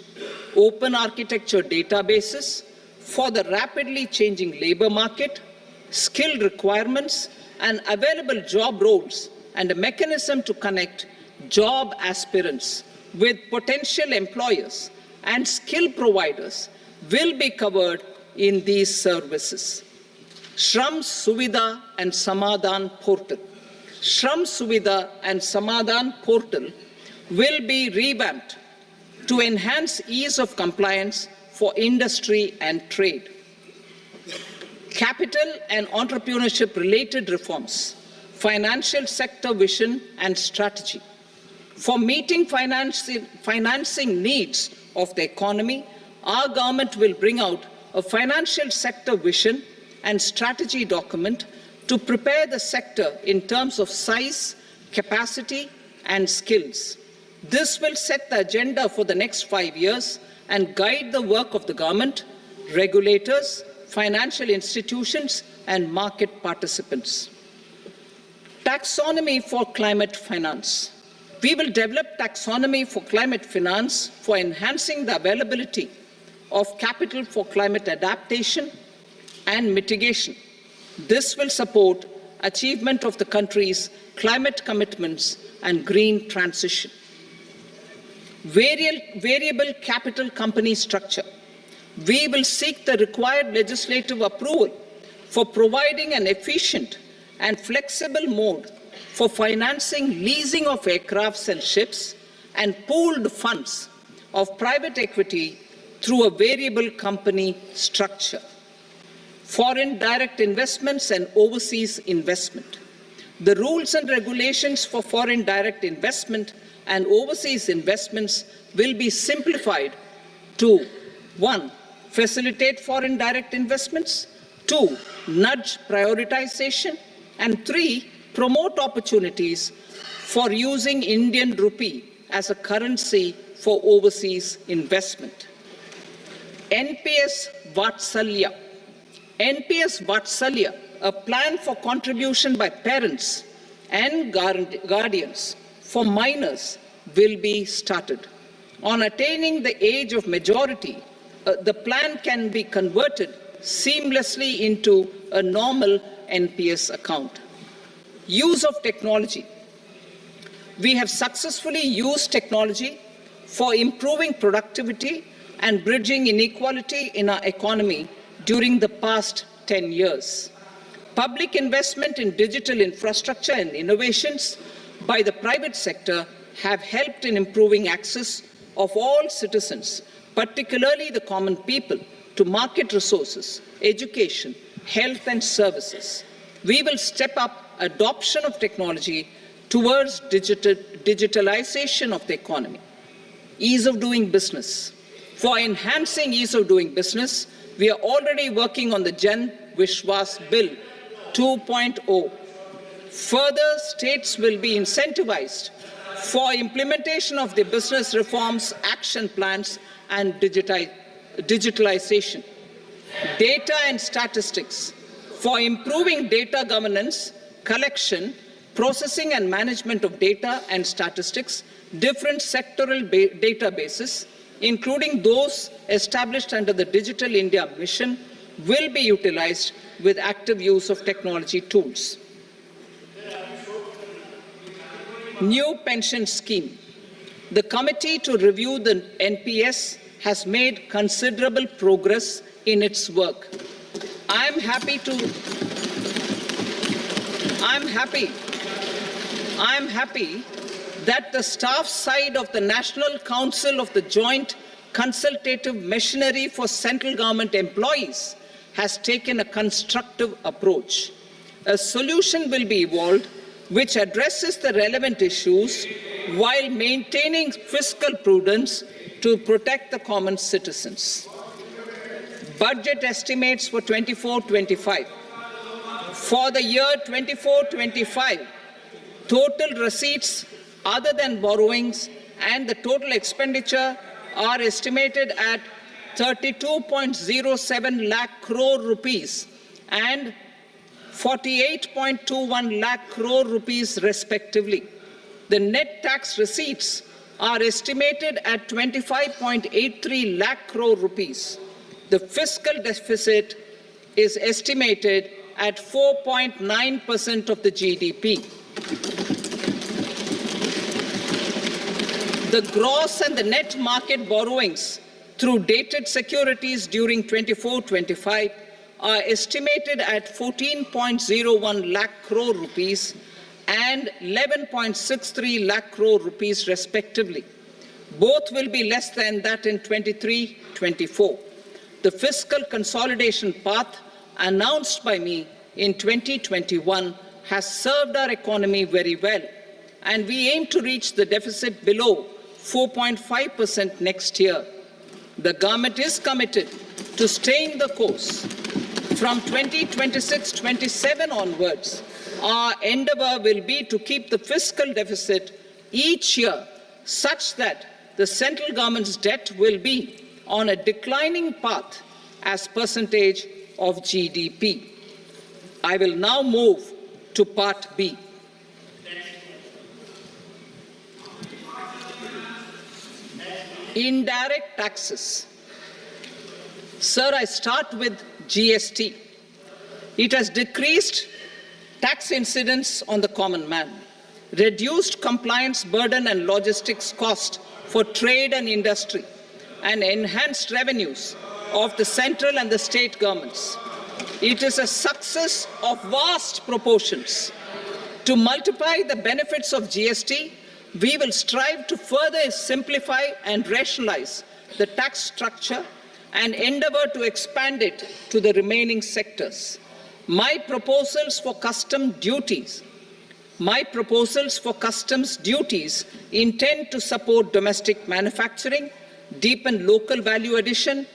Open architecture databases for the rapidly changing labour market, skill requirements and available job roles, and a mechanism to connect job aspirants with potential employers and skill providers will be covered in these services. Shram Suvidha and Samadhan portal. Shram Suvidha and Samadhan portal will be revamped to enhance ease of compliance for industry and trade. Capital and entrepreneurship related reforms, financial sector vision and strategy. For meeting financing needs of the economy, our government will bring out a financial sector vision and strategy document to prepare the sector in terms of size, capacity, and skills. This will set the agenda for the next 5 years and guide the work of the government, regulators, financial institutions, and market participants. Taxonomy for climate finance. We will develop taxonomy for climate finance for enhancing the availability of capital for climate adaptation and mitigation. This will support achievement of the country's climate commitments and green transition. Variable capital company structure. We will seek the required legislative approval for providing an efficient and flexible mode for financing leasing of aircrafts and ships and pooled funds of private equity through a variable company structure. Foreign direct investments and overseas investment. The rules and regulations for foreign direct investment and overseas investments will be simplified to 1. Facilitate foreign direct investments, 2. Nudge prioritization, and 3. Promote opportunities for using Indian rupee as a currency for overseas investment. NPS Vatsalya. NPS Vatsalya, a plan for contribution by parents and guardians for minors, will be started. On attaining the age of majority, the plan can be converted seamlessly into a normal NPS account. Use of technology. We have successfully used technology for improving productivity and bridging inequality in our economy during the past 10 years. Public investment in digital infrastructure and innovations by the private sector have helped in improving access of all citizens, particularly the common people, to market resources, education, health and services. We will step up adoption of technology towards digitalization of the economy. Ease of doing business. For enhancing ease of doing business, we are already working on the Jan Vishwas Bill 2.0. Further, states will be incentivized for implementation of the business reforms, action plans, and digitalization. Data and statistics. For improving data governance, collection, processing and management of data and statistics, different sectoral databases, including those established under the Digital India Mission, will be utilized with active use of technology tools. New pension scheme. The committee to review the NPS has made considerable progress in its work. I am happy that the staff side of the National Council of the Joint Consultative Machinery for Central Government Employees has taken a constructive approach. A solution will be evolved which addresses the relevant issues while maintaining fiscal prudence to protect the common citizens. Budget estimates for 24-25. For the year 24-25, total receipts other than borrowings, and the total expenditure are estimated at 32.07 lakh crore rupees and 48.21 lakh crore rupees respectively. The net tax receipts are estimated at 25.83 lakh crore rupees. The fiscal deficit is estimated at 4.9% of the GDP. The gross and the net market borrowings through dated securities during 24-25 are estimated at 14.01 lakh crore rupees and 11.63 lakh crore rupees respectively. Both will be less than that in 23-24. The fiscal consolidation path announced by me in 2021 has served our economy very well, and we aim to reach the deficit below 4.5% next year. The government is committed to staying the course. From 2026-27 onwards, our endeavour will be to keep the fiscal deficit each year such that the central government's debt will be on a declining path as percentage of GDP. I will now move to Part B. Indirect taxes. Sir, I start with GST. It has decreased tax incidence on the common man, reduced compliance burden and logistics cost for trade and industry, and enhanced revenues of the central and the state governments. It is a success of vast proportions. To multiply the benefits of GST, we will strive to further simplify and rationalize the tax structure and endeavour to expand it to the remaining sectors. My proposals for customs duties intend to support domestic manufacturing, deepen local value addition,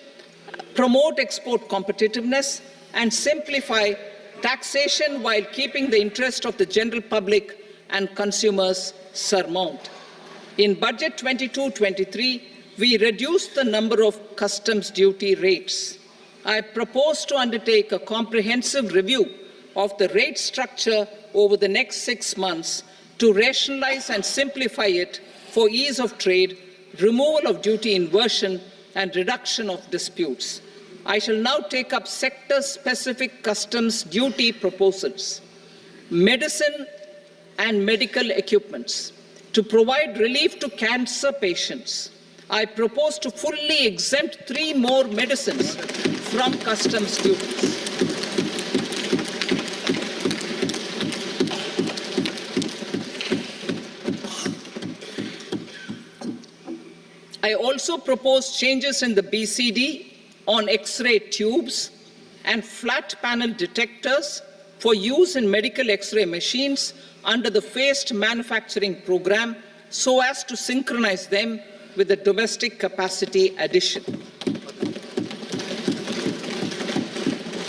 promote export competitiveness, and simplify taxation while keeping the interest of the general public and consumers surmount. In Budget 22-23, we reduced the number of customs duty rates. I propose to undertake a comprehensive review of the rate structure over the next 6 months to rationalize and simplify it for ease of trade, removal of duty inversion, and reduction of disputes. I shall now take up sector-specific customs duty proposals. Medicine and medical equipments. To provide relief to cancer patients, I propose to fully exempt 3 more medicines from customs duties. I also propose changes in the BCD on X-ray tubes and flat panel detectors for use in medical X-ray machines under the phased manufacturing program so as to synchronize them with the domestic capacity addition.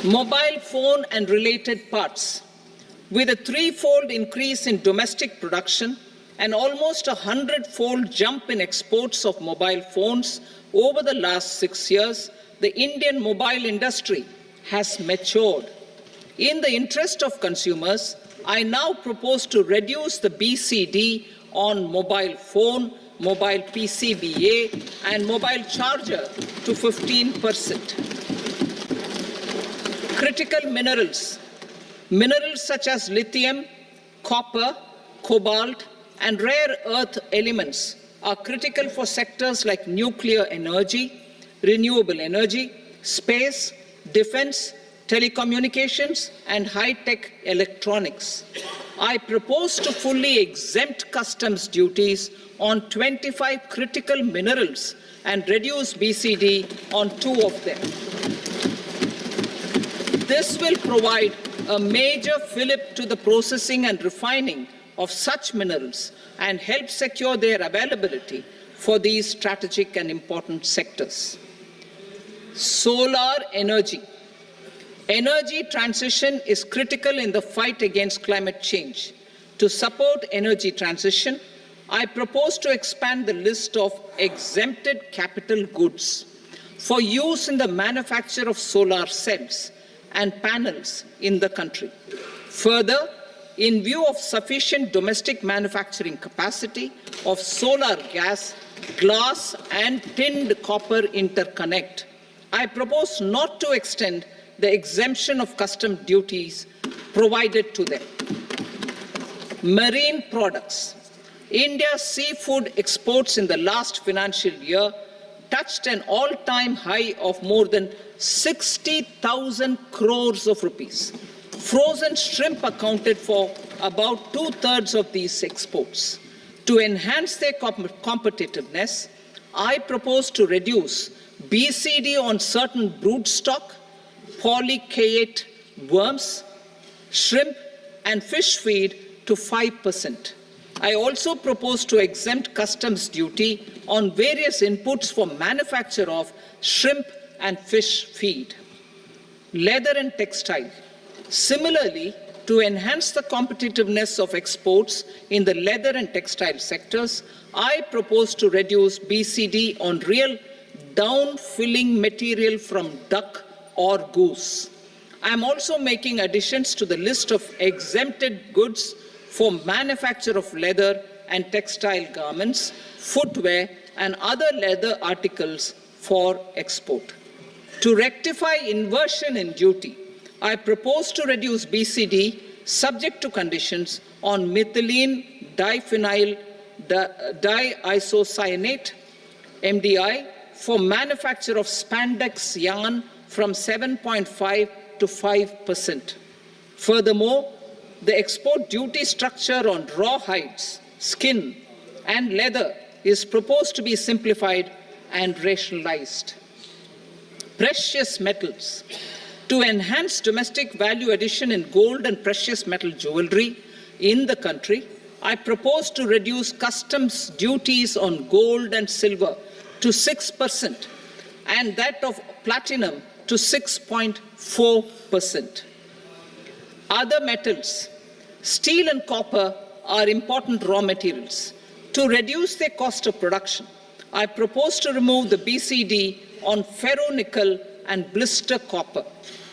Mobile phone and related parts. With a 3-fold increase in domestic production and almost a 100-fold jump in exports of mobile phones over the last 6 years, the Indian mobile industry has matured. In the interest of consumers, I now propose to reduce the BCD on mobile phone, mobile PCBA, and mobile charger to 15%. Critical minerals. Minerals such as lithium, copper, cobalt, and rare earth elements are critical for sectors like nuclear energy, renewable energy, space, defense, telecommunications, and high-tech electronics. I propose to fully exempt customs duties on 25 critical minerals and reduce BCD on 2 of them. This will provide a major fillip to the processing and refining of such minerals and help secure their availability for these strategic and important sectors. Solar energy. Energy transition is critical in the fight against climate change. To support energy transition, I propose to expand the list of exempted capital goods for use in the manufacture of solar cells and panels in the country. Further, in view of sufficient domestic manufacturing capacity of solar gas, glass and tinned copper interconnect, I propose not to extend the exemption of custom duties provided to them. Marine products. India's seafood exports in the last financial year touched an all-time high of more than 60,000 crores of rupees. Frozen shrimp accounted for about 2/3 of these exports. To enhance their competitiveness, I propose to reduce BCD on certain broodstock, polychaete worms, shrimp and fish feed to 5%. I also propose to exempt customs duty on various inputs for manufacture of shrimp and fish feed. Leather and textile. Similarly, to enhance the competitiveness of exports in the leather and textile sectors, I propose to reduce BCD on real down-filling material from duck or goose. I am also making additions to the list of exempted goods for manufacture of leather and textile garments, footwear, and other leather articles for export. To rectify inversion in duty, I propose to reduce BCD subject to conditions on methylene diphenyl diisocyanate, MDI, for manufacture of spandex yarn from 7.5 to 5%. Furthermore, the export duty structure on raw hides, skin, and leather is proposed to be simplified and rationalized. Precious metals. To enhance domestic value addition in gold and precious metal jewelry in the country, I propose to reduce customs duties on gold and silver to 6% and that of platinum to 6.4%. Other metals. Steel and copper are important raw materials. To reduce their cost of production, I propose to remove the BCD on ferronickel and blister copper.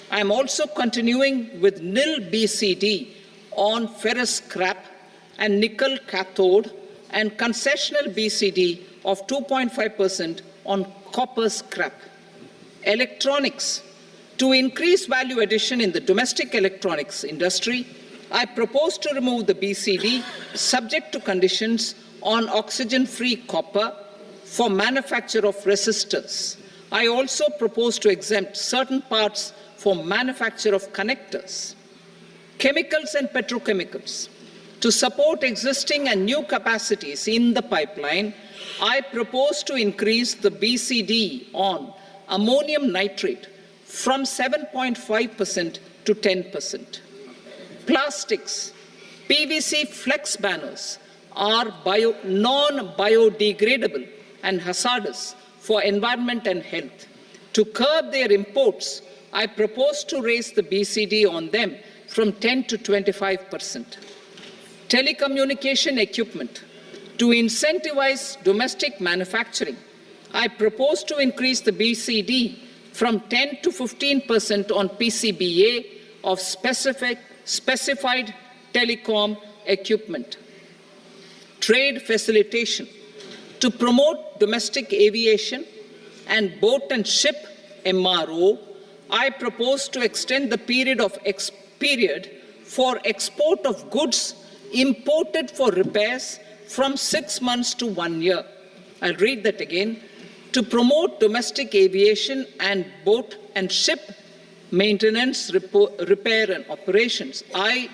I am also continuing with nil BCD on ferrous scrap and nickel cathode and concessional BCD of 2.5% on copper scrap. Electronics. To increase value addition in the domestic electronics industry, I propose to remove the BCD subject to conditions on oxygen-free copper for manufacture of resistors. I also propose to exempt certain parts for manufacture of connectors. Chemicals and petrochemicals. To support existing and new capacities in the pipeline, I propose to increase the BCD on ammonium nitrate from 7.5% to 10%. Plastics. PVC flex banners are non-biodegradable and hazardous for environment and health. To curb their imports, I propose to raise the BCD on them from 10 to 25%. Telecommunication equipment. To incentivize domestic manufacturing, I propose to increase the BCD from 10 to 15% on PCBA of specified telecom equipment. Trade facilitation. To promote domestic aviation and boat and ship MRO, I propose to extend the period for export of goods imported for repairs from 6 months to 1 year. I'll read that again. To promote domestic aviation and boat and ship maintenance, repair and operations, I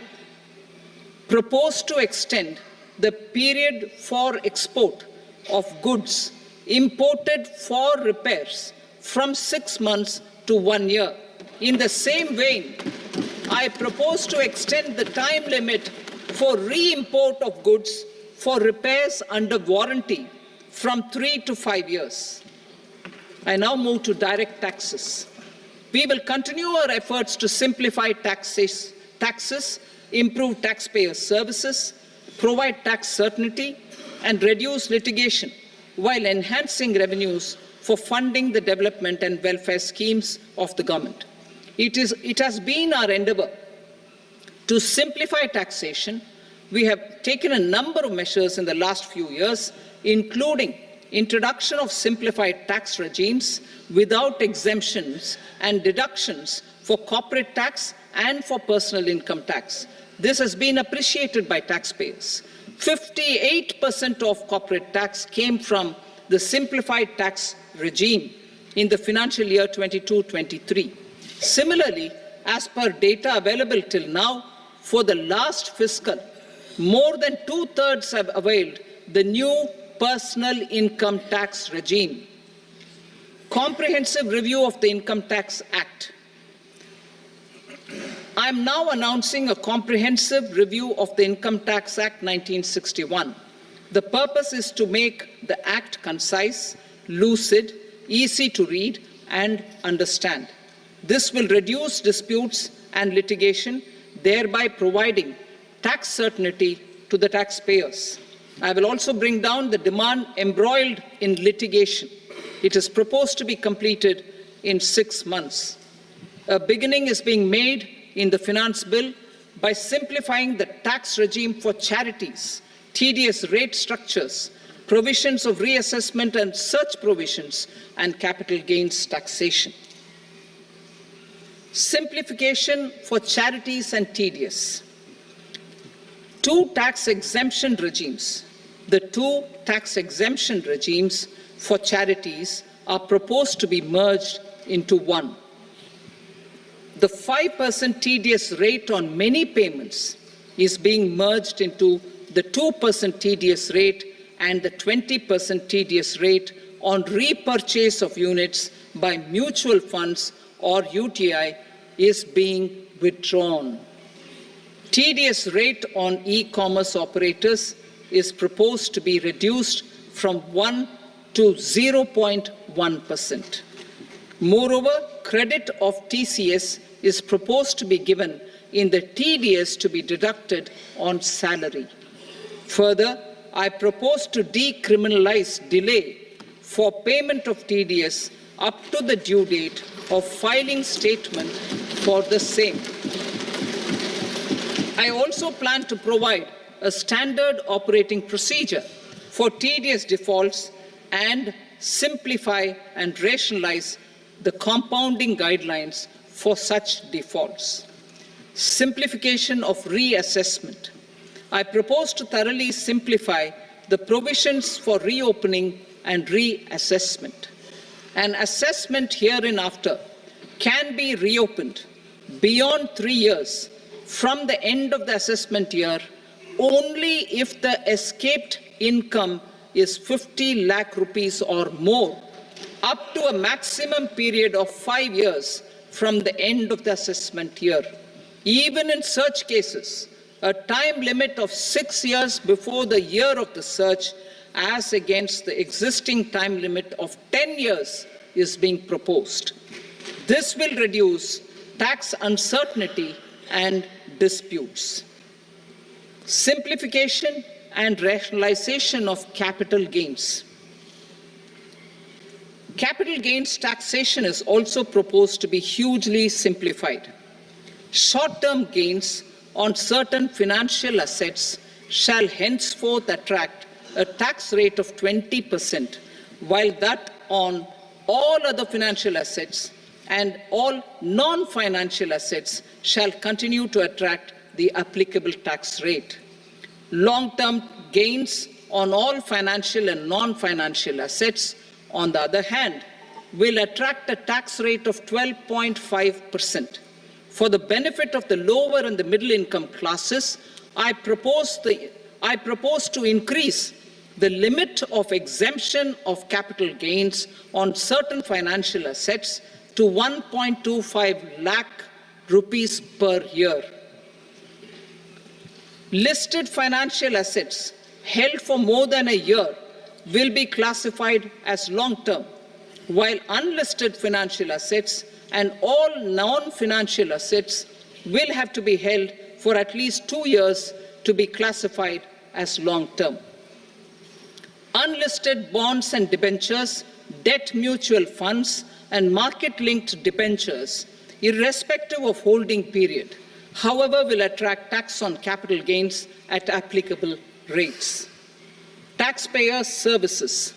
propose to extend the period for export of goods imported for repairs from 6 months to 1 year. In the same vein, I propose to extend the time limit for re-import of goods for repairs under warranty from 3 to 5 years. I now move to direct taxes. We will continue our efforts to simplify taxes, improve taxpayer services, provide tax certainty, and reduce litigation while enhancing revenues for funding the development and welfare schemes of the government. It has been our endeavour to simplify taxation. We have taken a number of measures in the last few years, including introduction of simplified tax regimes without exemptions and deductions for corporate tax and for personal income tax. This has been appreciated by taxpayers. 58% of corporate tax came from the simplified tax regime in the financial year 22-23. Similarly, as per data available till now, for the last fiscal, more than 2/3 have availed the new personal income tax regime. Comprehensive review of the Income Tax Act. I am now announcing a comprehensive review of the Income Tax Act 1961. The purpose is to make the Act concise, lucid, easy to read and understand. This will reduce disputes and litigation, thereby providing tax certainty to the taxpayers. I will also bring down the demand embroiled in litigation. It is proposed to be completed in 6 months. A beginning is being made in the Finance Bill by simplifying the tax regime for charities, tedious rate structures, provisions of reassessment and such provisions, and capital gains taxation. Simplification for charities and tedious. Two tax exemption regimes. The two tax exemption regimes for charities are proposed to be merged into one. The 5% TDS rate on many payments is being merged into the 2% TDS rate, and the 20% TDS rate on repurchase of units by mutual funds or UTI is being withdrawn. TDS rate on e-commerce operators is proposed to be reduced from 1 to 0.1%. Moreover, credit of TCS is proposed to be given in the TDS to be deducted on salary. Further, I propose to decriminalize delay for payment of TDS up to the due date of filing statement for the same. I also plan to provide a standard operating procedure for TDS defaults and simplify and rationalize the compounding guidelines for such defaults. Simplification of reassessment. I propose to thoroughly simplify the provisions for reopening and reassessment. An assessment hereinafter can be reopened beyond 3 years from the end of the assessment year only if the escaped income is 50 lakh rupees or more, up to a maximum period of 5 years from the end of the assessment year. Even in such cases, a time limit of 6 years before the year of the search, as against the existing time limit of 10 years, is being proposed. This will reduce tax uncertainty and disputes. Simplification and rationalization of capital gains. Capital gains taxation is also proposed to be hugely simplified. Short-term gains on certain financial assets shall henceforth attract a tax rate of 20%, while that on all other financial assets and all non-financial assets shall continue to attract the applicable tax rate. Long-term gains on all financial and non-financial assets, on the other hand, will attract a tax rate of 12.5%. For the benefit of the lower and the middle income classes, I propose to increase the limit of exemption of capital gains on certain financial assets to 1.25 lakh rupees per year. Listed financial assets held for more than a year will be classified as long-term, while unlisted financial assets and all non-financial assets will have to be held for at least 2 years to be classified as long-term. Unlisted bonds and debentures, debt mutual funds, and market-linked debentures, irrespective of holding period, however, will attract tax on capital gains at applicable rates. Taxpayer services.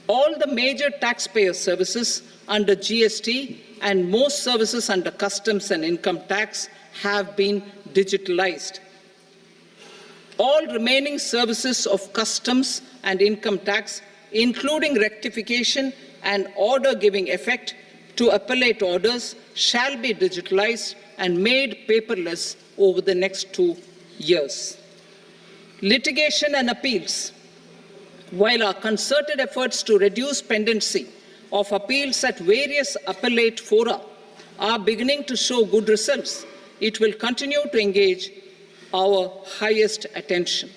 All the major taxpayer services under GST and most services under customs and income tax have been digitalized. All remaining services of customs and income tax, including rectification and order giving effect to appellate orders, shall be digitalized and made paperless over the next 2 years. Litigation and appeals. While our concerted efforts to reduce pendency of appeals at various appellate fora are beginning to show good results, it will continue to engage our highest attention.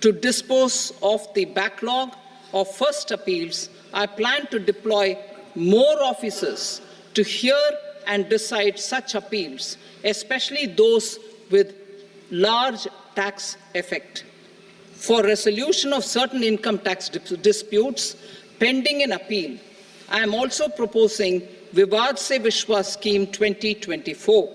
To dispose of the backlog of first appeals, I plan to deploy more officers to hear and decide such appeals, especially those with large tax effect. For resolution of certain income tax disputes pending in appeal, I am also proposing Vivad Se Vishwas Scheme 2024.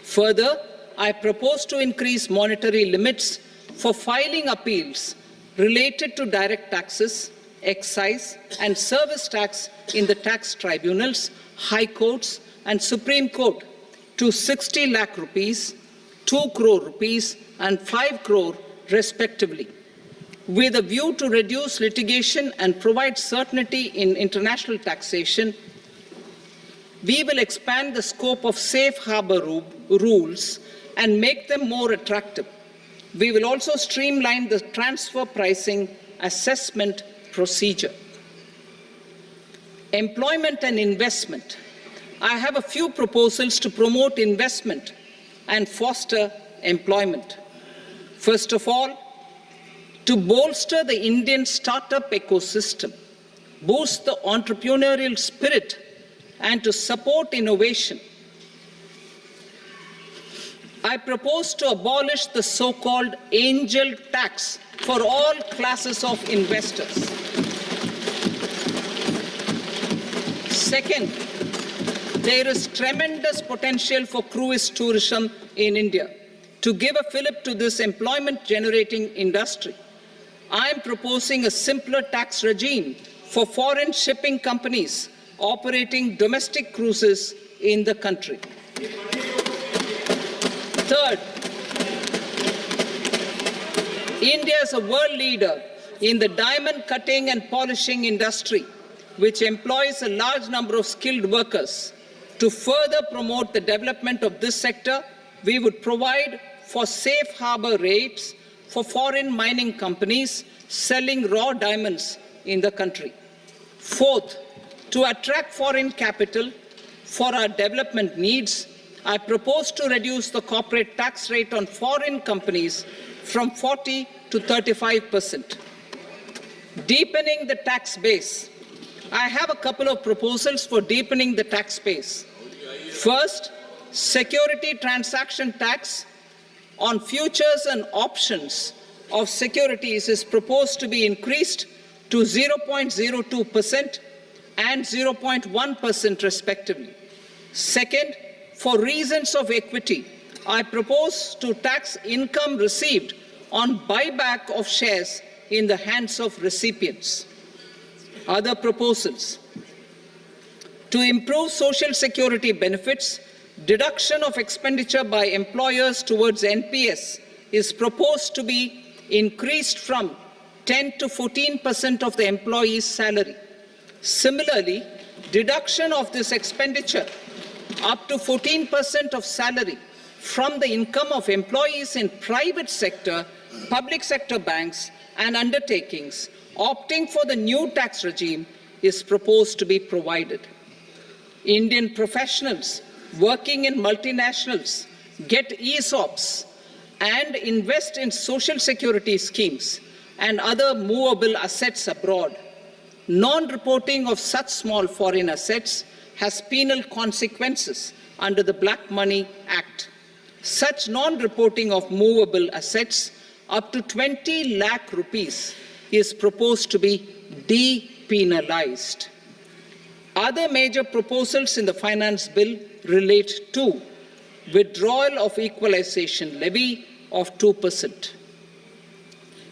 Further, I propose to increase monetary limits for filing appeals related to direct taxes, excise and service tax in the tax tribunals, high courts and Supreme Court to 60 lakh rupees, 2 crore rupees and 5 crore respectively, with a view to reduce litigation and provide certainty in international taxation. We will expand the scope of safe harbor rules and make them more attractive. We will also streamline the transfer pricing assessment procedure. Employment and investment. I have a few proposals to promote investment and foster employment. First of all, to bolster the Indian startup ecosystem, boost the entrepreneurial spirit, and to support innovation, I propose to abolish the so-called angel tax for all classes of investors. Second, there is tremendous potential for cruise tourism in India. To give a fillip to this employment-generating industry, I am proposing a simpler tax regime for foreign shipping companies operating domestic cruises in the country. Third, India is a world leader in the diamond cutting and polishing industry, which employs a large number of skilled workers. To further promote the development of this sector, we would provide for safe harbor rates for foreign mining companies selling raw diamonds in the country. Fourth, to attract foreign capital for our development needs, I propose to reduce the corporate tax rate on foreign companies from 40 to 35%. Deepening the tax base. I have a couple of proposals for deepening the tax base. First, security transaction tax on futures and options of securities is proposed to be increased to 0.02% and 0.1% respectively. Second, for reasons of equity, I propose to tax income received on buyback of shares in the hands of recipients. Other proposals. To improve social security benefits, deduction of expenditure by employers towards NPS is proposed to be increased from 10 to 14% of the employee's salary. Similarly, deduction of this expenditure up to 14% of salary from the income of employees in private sector, public sector banks and undertakings opting for the new tax regime is proposed to be provided. Indian professionals working in multinationals get ESOPs and invest in social security schemes and other movable assets abroad. Non-reporting of such small foreign assets has penal consequences under the Black Money Act. Such non-reporting of movable assets up to 20 lakh rupees is proposed to be depenalized. Other major proposals in the finance bill relate to withdrawal of equalization levy of 2%,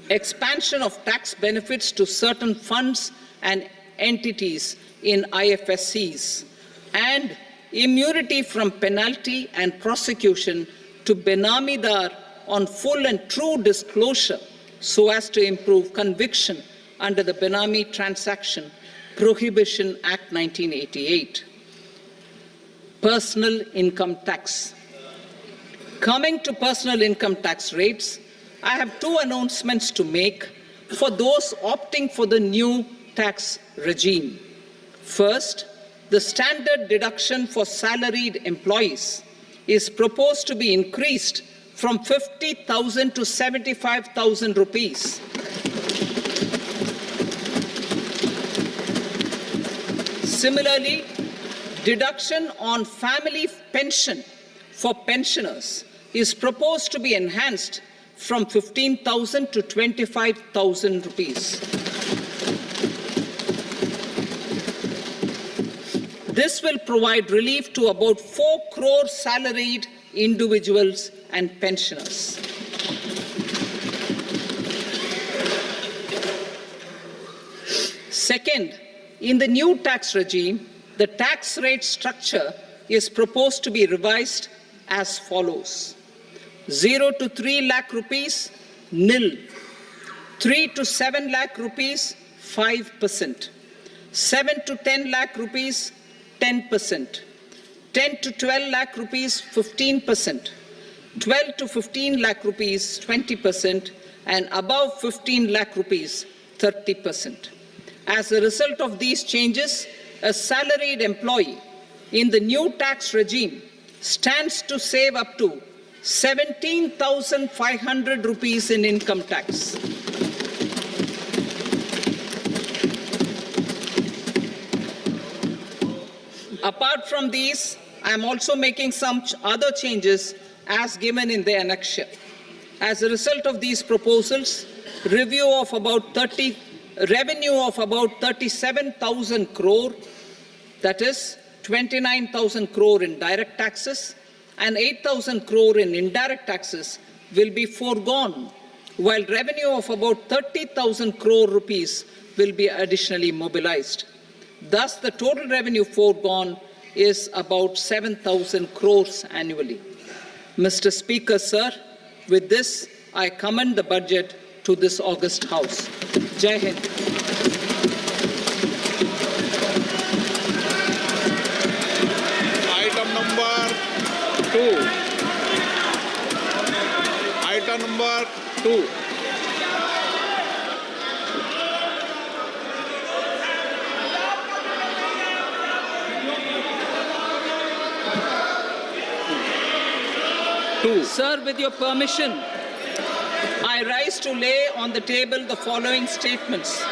expansion of tax benefits to certain funds and entities in IFSCs, and immunity from penalty and prosecution to Benamidar on full and true disclosure so as to improve conviction under the Benami Transaction Prohibition Act 1988. Personal income tax. Coming to personal income tax rates, I have two announcements to make for those opting for the new tax regime. First, the standard deduction for salaried employees is proposed to be increased from 50,000 to 75,000 rupees. Similarly, deduction on family pension for pensioners is proposed to be enhanced from 15,000 to 25,000 rupees. This will provide relief to about 4 crore salaried individuals and pensioners. Second, in the new tax regime, the tax rate structure is proposed to be revised as follows: 0 to 3 lakh rupees, nil; 3 to 7 lakh rupees, 5%; 7 to 10 lakh rupees, 10%; 10 to 12 lakh rupees, 15%; 12 to 15 lakh rupees, 20%; and above 15 lakh rupees, 30%. As a result of these changes, a salaried employee in the new tax regime stands to save up to 17,500 rupees in income tax. Apart from these, I am also making some other changes as given in the annexure. As a result of these proposals, revenue of about 37,000 crore, that is 29,000 crore in direct taxes and 8,000 crore in indirect taxes, will be foregone, while revenue of about 30,000 crore rupees will be additionally mobilized. Thus, the total revenue foregone is about 7,000 crores annually. Mr. Speaker, sir, with this, I commend the budget to this august House. Jai Hind. Item number 2. Item number 2. Sir, with your permission, I rise to lay on the table the following statements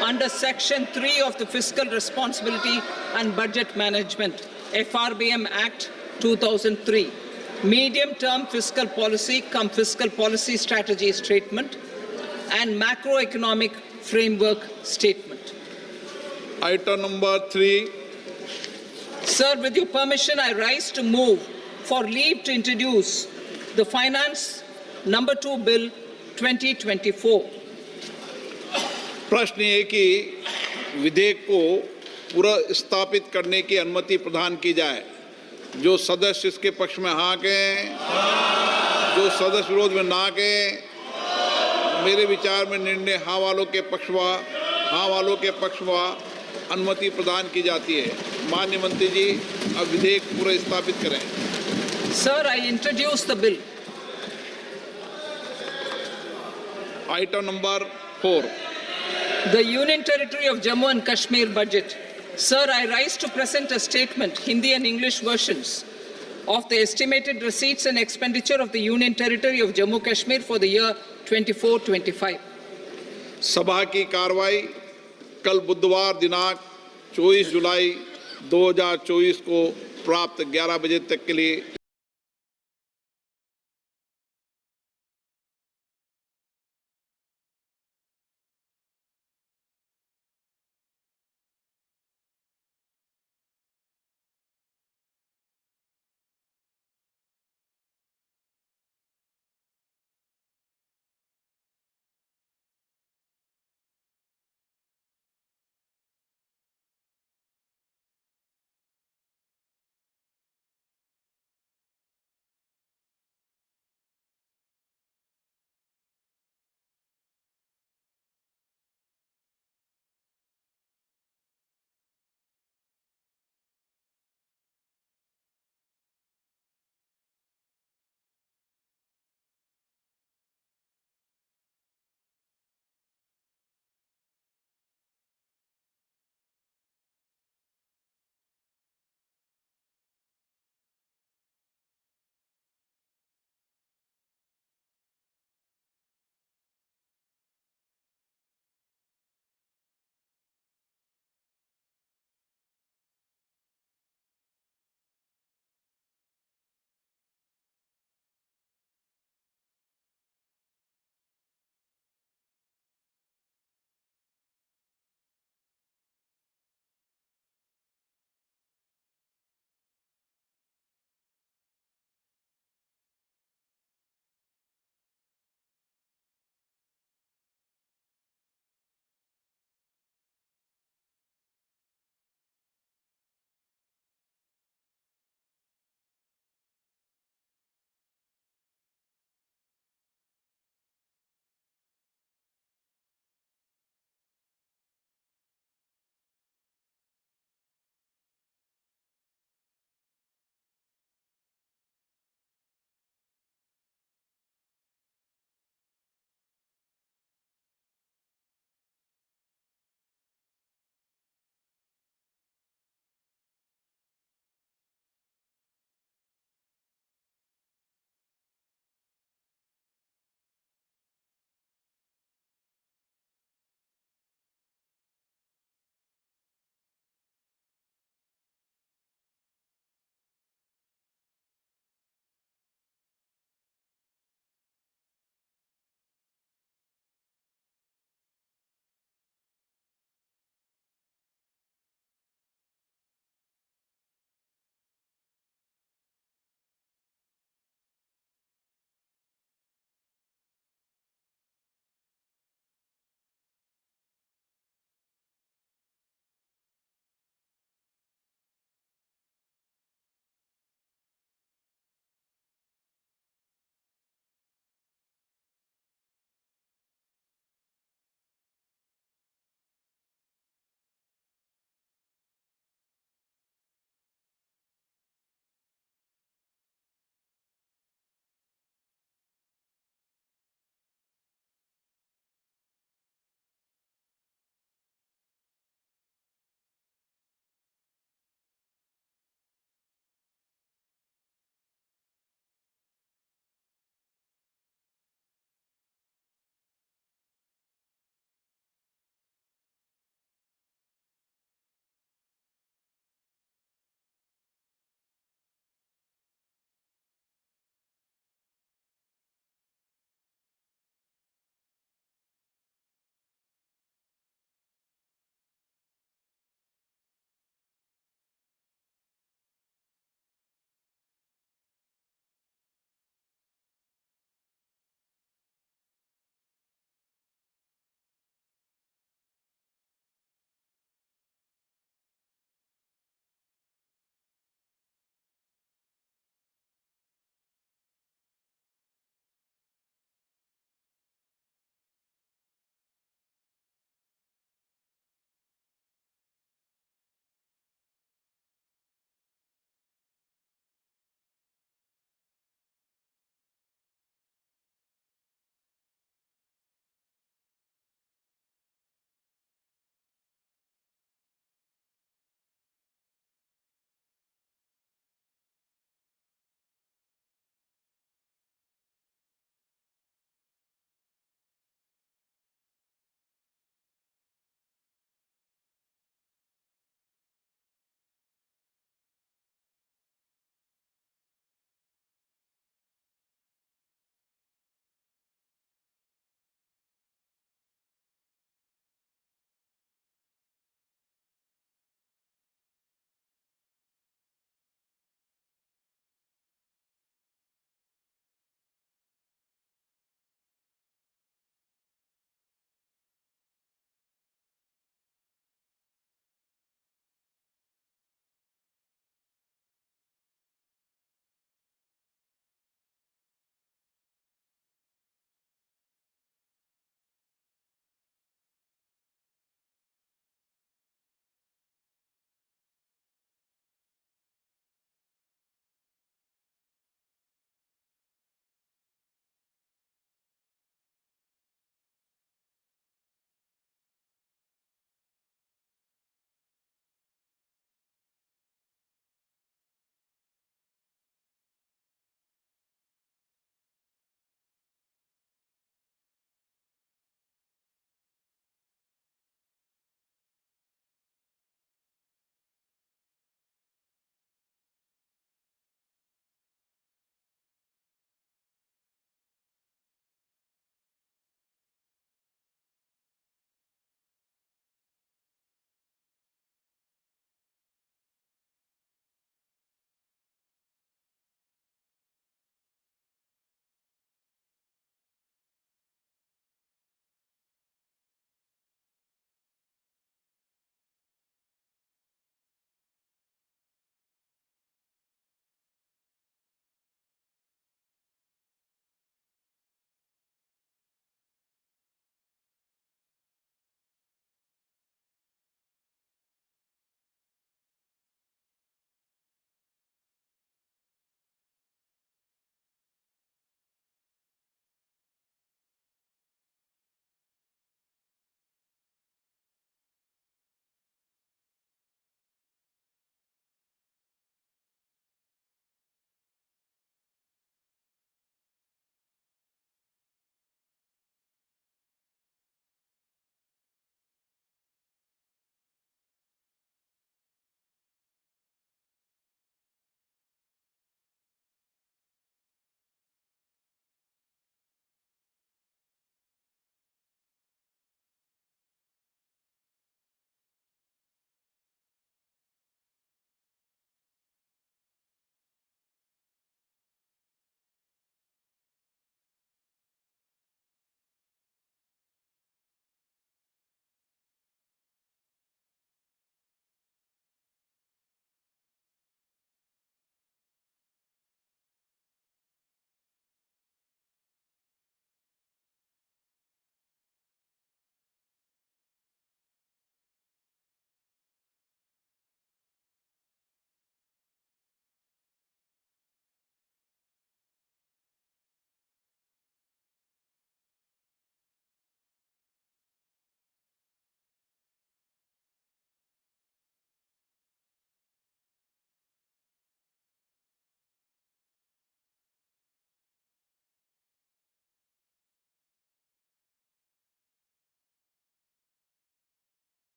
under Section 3 of the Fiscal Responsibility and Budget Management, FRBM Act 2003, medium-term fiscal policy cum fiscal policy strategy statement and macroeconomic framework statement. Item number 3. Sir, with your permission, I rise to move for leave to introduce the Finance Number 2 Bill 2024. प्रश्न ये कि विधेयक को पुनर्स्थापित करने की अनुमति प्रदान की जाए। जो सदस्य इसके पक्ष में हाँ कहें, जो सदस्य विरोध में ना कहें। मेरे विचार में निर्णय हाँ वालों के पक्ष में अनुमति प्रदान की जाती है। माननीय मंत्री जी, अब विधेयक पुनर्स्थापित करें। Sir, I introduce the bill. Item number 4. The Union Territory of Jammu and Kashmir budget. Sir, I rise to present a statement, Hindi and English versions, of the estimated receipts and expenditure of the Union Territory of Jammu and Kashmir for the year 24-25. सभा की कार्रवाई कल बुधवार दिनांक 24 जुलाई 2024 को प्राप्त 11 बजे तक के लिए